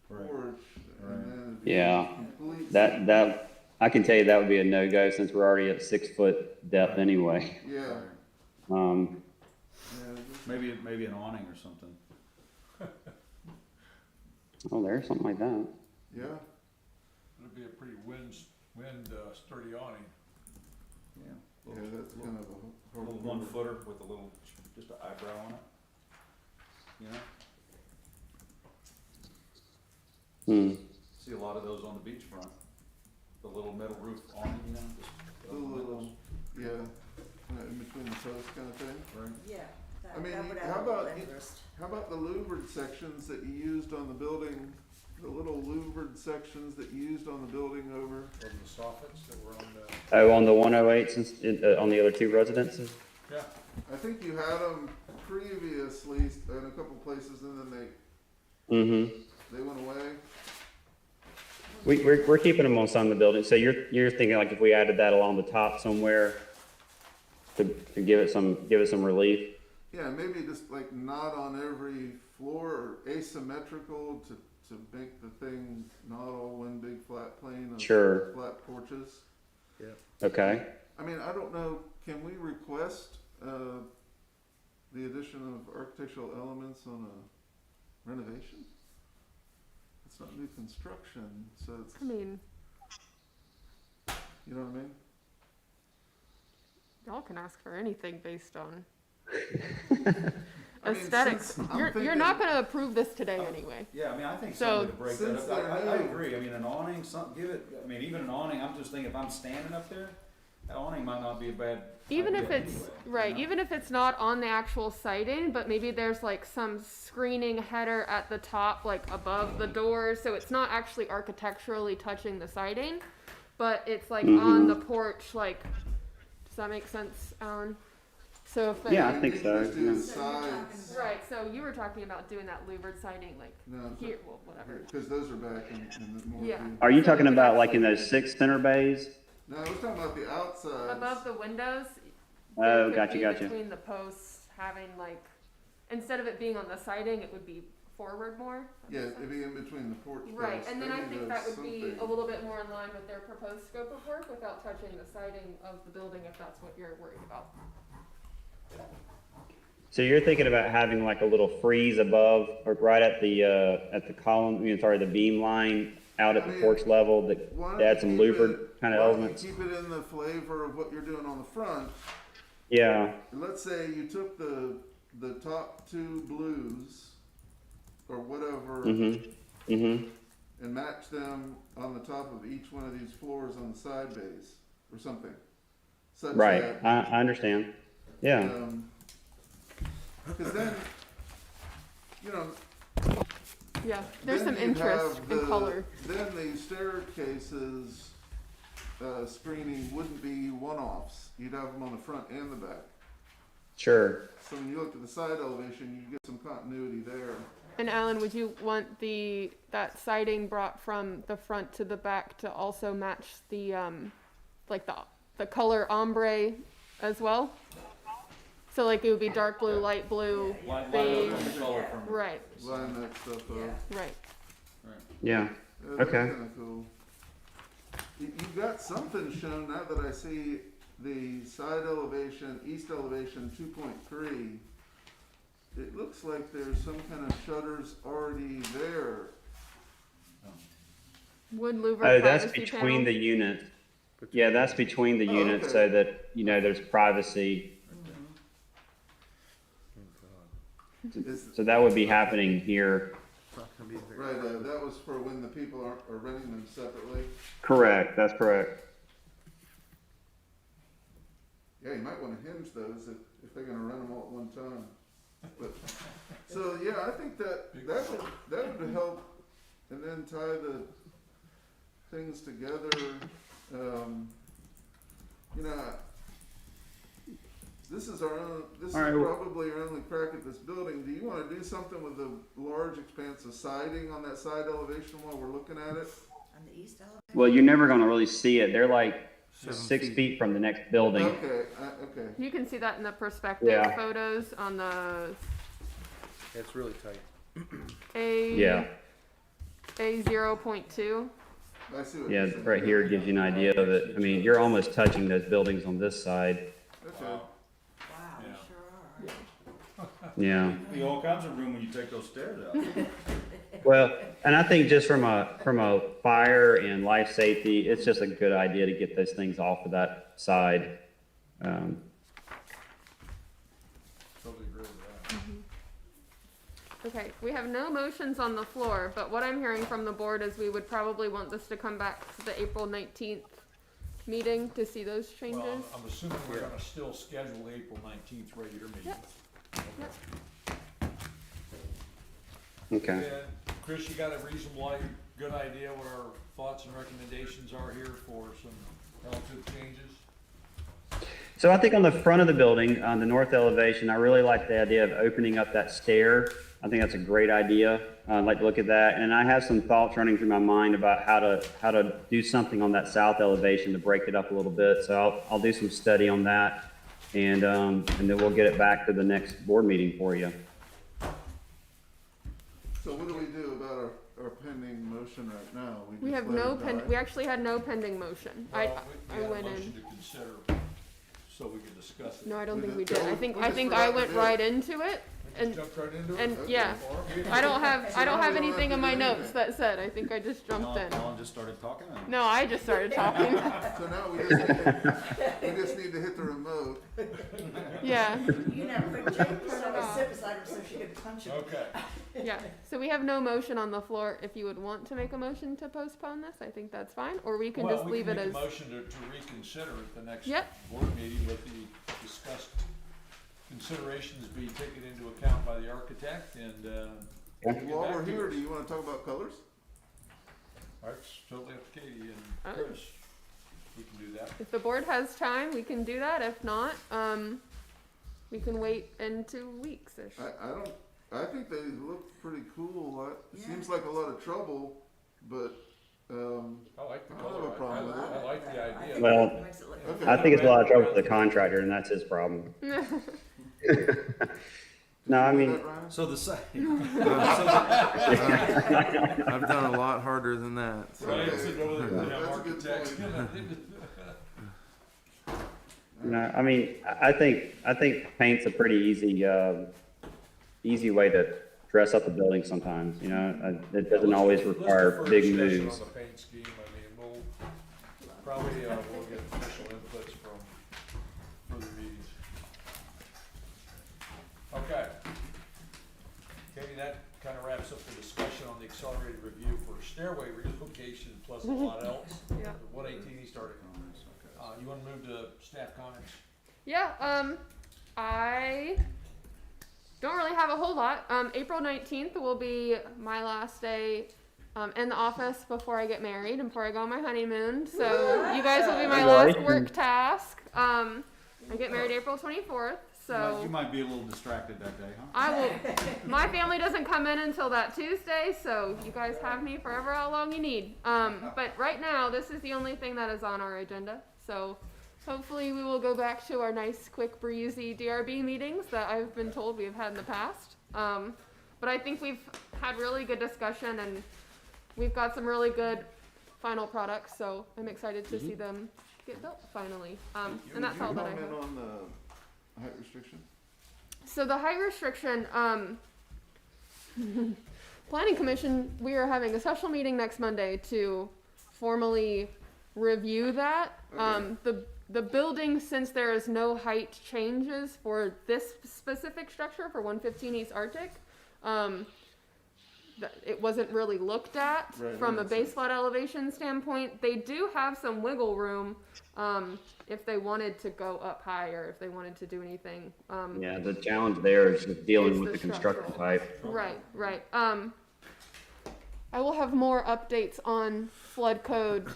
Right.
porch,
Right.
and then it'd be
Yeah.
complete.
That, I can tell you that would be a no-go since we're already at 6 foot depth anyway.
Yeah,
Um,
yeah, just-
Maybe an awning or something.
oh, there's something like that.
yeah,
It'd be a pretty sturdy awning.
Yeah.
yeah, that's kind of a
A
hard.
little 1-footer with a little, just an eyebrow on it. You know,
Hmm.
see a lot of those on the beachfront. The little metal roof awning, you know, just.
The little, yeah, in between the posts kind of thing.
Right.
Yeah,
I mean,
that would
how
add a little
about you-
interest.
How about the louvered sections that you used on the building, the little louvered sections that you used on the building over?
Or the soffits that were on the,
Oh, on the 108, on the other 2 residences?
yeah.
I think you had them previously in a couple places and then
Mm-hmm.
they went away.
We're keeping them on some of the buildings. So you're thinking like if we added that along the top somewhere to give it some relief?
Yeah, maybe just like not on every floor or asymmetrical to make the thing not all one big flat plane of
Sure.
flat porches.
Okay.
I mean, I don't know, can we request, the addition of architectural elements on a renovation? It's not new construction, so it's,
I mean,
you know what I mean?
y'all can ask for anything based on
I mean,
aesthetics.
since I'm
You're not
thinking-
gonna approve this today anyway.
Yeah, I mean, I think
So-
something to break that
Since
up.
they're
I
new-
agree. I mean, an awning, give it, I mean, even an awning, I'm just thinking if I'm standing up there, that awning might not be a bad
Even
idea
if it's,
anyway, you
right,
know?
even if it's not on the actual siding, but maybe there's like some screening header at the top, like above the doors, so it's not actually architecturally touching the siding, but it's like on the porch, like, does that make sense, Alan? So if it,
Yeah, I
Maybe
think
you
so,
just do
yeah.
the sides.
right, so you were talking about doing that louvered siding, like
No,
here, well, whatever.
because those are back in the more.
Yeah.
view.
Are you
So
talking
you could
about like in
actually-
those 6 center bays?
No, I was talking about the outside.
Above the windows.
Oh,
there could
gotcha,
be
gotcha.
Between the posts, having like, instead of it being on the siding, it would be forward more. That
Yeah,
makes
it'd
sense?
be in between the porch posts.
Right, and then I
Maybe
think
that's
that would be
something.
a little bit more in line with their proposed scope of work without touching the siding of the building, if that's what you're worried about.
So you're thinking about having like a little frieze above or right at the column, the beam line out at
I
the
mean,
porch level
Why
that
don't
add
you
some
keep
louvered
it-
kind of
why don't you
elements?
Keep it in the flavor of what you're doing on the front.
Yeah.
Let's say you took the top 2 blues or whatever
Mm-hmm. Mm-hmm.
and matched them on the top of each one of these floors on the side bays or something. Such
Right.
that,
I understand. Yeah.
because then, you know.
Yeah, there's
then
some
you'd
interest
have
in
the-
color.
Then the staircases, screening wouldn't be one-offs. You'd have them on the front and the back.
Sure.
So when you look at the side elevation, you get some continuity there.
And Alan, would you want that siding brought from the front to the back to also match the, like the color ombre as well? So like it would be dark blue, light blue,
Line up
beige,
the color from.
right,
Line that stuff up.
Yeah.
right.
Yeah.
Yeah, that's
Okay.
kinda cool. You've got something shown now that I see the side elevation, east elevation 2.3. It looks like there's some kind of shutters already there.
Wood louvered
Oh, that's
privacy
between
panel.
the units. Yeah, that's between the
Oh,
units
okay.
so that, there's privacy.
Is,
So that would be happening here.
It's not gonna be very.
right, that was for when the people are renting them separately.
Correct. That's correct.
Yeah, you might wanna hinge those if they're gonna rent them all at one time. But, so, yeah, I think that would help, and then tie the things together. You know, this is
All right, well-
probably our only crack at this building. Do you wanna do something with the large expanse of siding on that side elevation while we're looking at it?
On the east elevation?
Well, you're never going to really see it. They're like 6 feet from the next building.
Okay, okay.
You can see that in the perspective
Yeah.
photos on the
It's really tight.
A
Yeah.
A 0.2.
I see what
Yeah,
you're saying.
right here gives you an idea of it. I mean, you're almost touching those buildings on this side.
Okay.
Wow,
Yeah.
you sure are.
Yeah.
You all kinds of room when you take those stairs out.
Well, and I think just from a fire and life safety, it's just a good idea to get those things off of that side.
Totally agree with that.
Okay, we have no motions on the floor, but what I'm hearing from the board is we would probably want this to come back to the April 19th meeting to see those
Well,
changes.
I'm assuming we're gonna still schedule the April 19th regular meeting.
Yep. Yep.
Okay.
And Chris, you got a reasonable, good idea what our thoughts and recommendations are here for some relative changes?
So I think on the front of the building, on the north elevation, I really like the idea of opening up that stair. I think that's a great idea. I'd like to look at that. And I have some thoughts running through my mind about how to do something on that south elevation to break it up a little bit. So I'll do some study on that, and then we'll get it back to the next board meeting for you.
So what do we do about our pending motion right now?
We
just
have
let
no
it die?
we actually had no pending motion.
Well,
I
we had a
went
motion
in.
to consider, so we could discuss it.
No, I don't
We
think we
did-
did. I
we
think
just
I
forgot to
went
do it.
right into it.
We
And-
just jumped right into it?
and
Okay.
yeah.
Well,
I don't have
So now we don't
anything
have
in
to
my
do
notes
anything.
that said. I think I just jumped in.
Alan just started talking. And
No, I just started talking.
So now we just need to hit the remote.
Yeah.
You know, put Jake put on a sip beside her so she could punch him.
Okay,
Yeah, so we have no motion on the floor. If you would want to make a motion to postpone this, I think that's fine, or we can
well,
just
we
leave
can
it
make
as.
a motion to reconsider at the next
Yep.
board meeting with the discussed considerations be taken into account by the architect and, we'll get
While
back
we're
to
here,
it.
do you wanna talk about colors?
That's totally up to Katie and
Oh.
Chris. We can do that.
If the board has time, we can do that. If not, we can wait in 2 weeks-ish.
I think they look pretty cool. It
Yeah.
seems like a lot of trouble, but,
I like the
I don't
color.
have a problem with
I like the
I
idea.
think
Well,
it makes it look
Okay.
I think it's a lot of trouble for the contractor, and that's his problem. No, I
Did you
mean,
do that, Ryan?
so the site.
I've done a lot harder than that. So.
Right, sitting over there,
That's a good
architects.
no, I mean, I think paint's a pretty easy way to dress up a building sometimes, you know? It doesn't always require big moves.
On the paint scheme, I mean, we'll probably, we'll get official inputs from further meetings. Okay. Katie, that kind of wraps up the discussion on the accelerated review for stairway relocation plus a lot else.
Yeah.
118 started. You wanna move to staff comments?
Yeah, I don't really have a whole lot. April 19th will be my last day in the office before I get married and before I go on my honeymoon. So you guys will be my last work task. I get married April 24th. So
You might be a little distracted that day, huh?
I will. My family doesn't come in until that Tuesday, so you guys have me forever how long you need. But right now, this is the only thing that is on our agenda. So hopefully we will go back to our nice, quick, breezy DRB meetings that I've been told we've had in the past. But I think we've had really good discussion and we've got some really good final products. So I'm excited to see them get built finally. And that's all that I have.
Comment on the height restriction?
So the height restriction, Planning Commission, we are having a special meeting next Monday to formally review that. The building, since there is no height changes for this specific structure for 115 East Arctic, it wasn't really looked at
Right,
from a
that makes
base
sense.
flood elevation standpoint. They do have some wiggle room if they wanted to go up higher, if they wanted to do anything.
Yeah, the challenge there is just dealing
Is
with
the
the construction
structural.
type.
Right. I will have more updates on flood code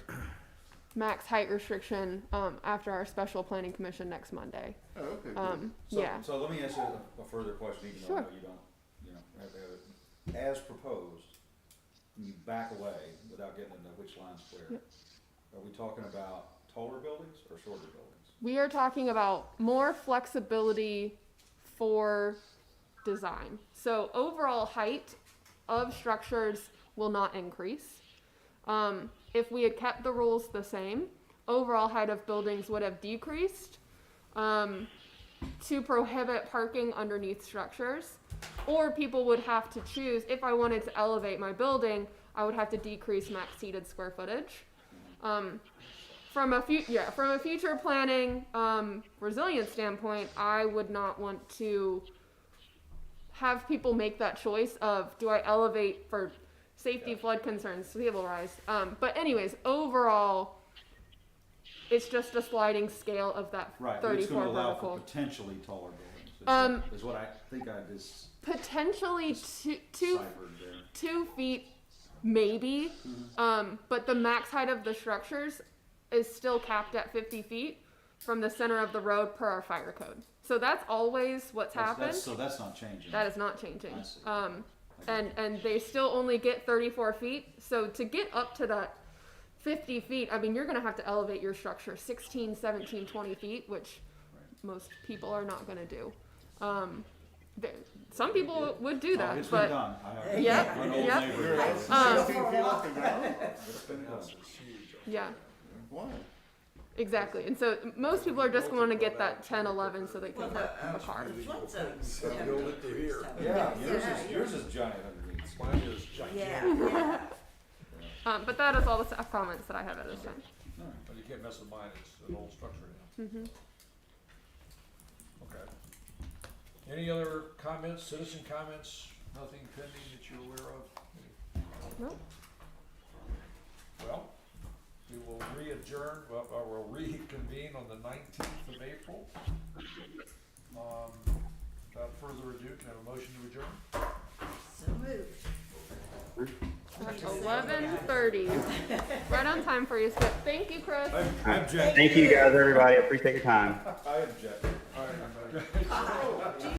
max height restriction after our special planning commission next Monday.
Oh, okay, good.
Yeah.
So let me ask you a further question, even though I
Sure.
know you don't, have to have it. As proposed, when you back away without getting into which line's where,
Yep.
are we talking about taller buildings or shorter buildings?
We are talking about more flexibility for design. So overall height of structures will not increase. If we had kept the rules the same, overall height of buildings would have decreased to prohibit parking underneath structures. Or people would have to choose, if I wanted to elevate my building, I would have to decrease max seated square footage. From a future planning resilience standpoint, I would not want to have people make that choice of, do I elevate for safety, flood concerns, sea level rise? But anyways, overall, it's just a sliding scale of that
Right, but it's
34
gonna allow
vertical.
for potentially taller buildings, is what I think I just
Potentially two
ciphered there.
2 feet, maybe. But the max height of the structures is still capped at 50 feet from the center of the road per our fire code. So that's always what's happened.
So that's not changing.
That is not changing.
I see.
And they still only get 34 feet. So to get up to that 50 feet, I mean, you're going to have to elevate your structure 16, 17, 20 feet, which most people are not going to do. Some people would do that,
It's been
but
done.
Yep,
An old
yep.
neighbor.
16 feet off the ground?
It's been done.
yeah,
Why?
exactly. And so most people are just going to get that 10, 11 so they can park a car.
The flood zones.
Build it through here.
Yeah, yours is giant underneath.
Mine is gigantic,
Yeah, yeah.
But that is all the staff comments that I have at this time.
but you can't mess with mine, it's an old structure now. Okay. Any other comments, citizen comments, nothing pending that you're aware of?
Nope.
Well, we will we'll reconvene on the 19th of April. Without further ado, can I have a motion to adjourn?
So moved.
11:30. Right on time for you, Skip. Thank you, Chris.
I object.
Thank you guys, everybody. I appreciate your time.
I object.
All right, everybody.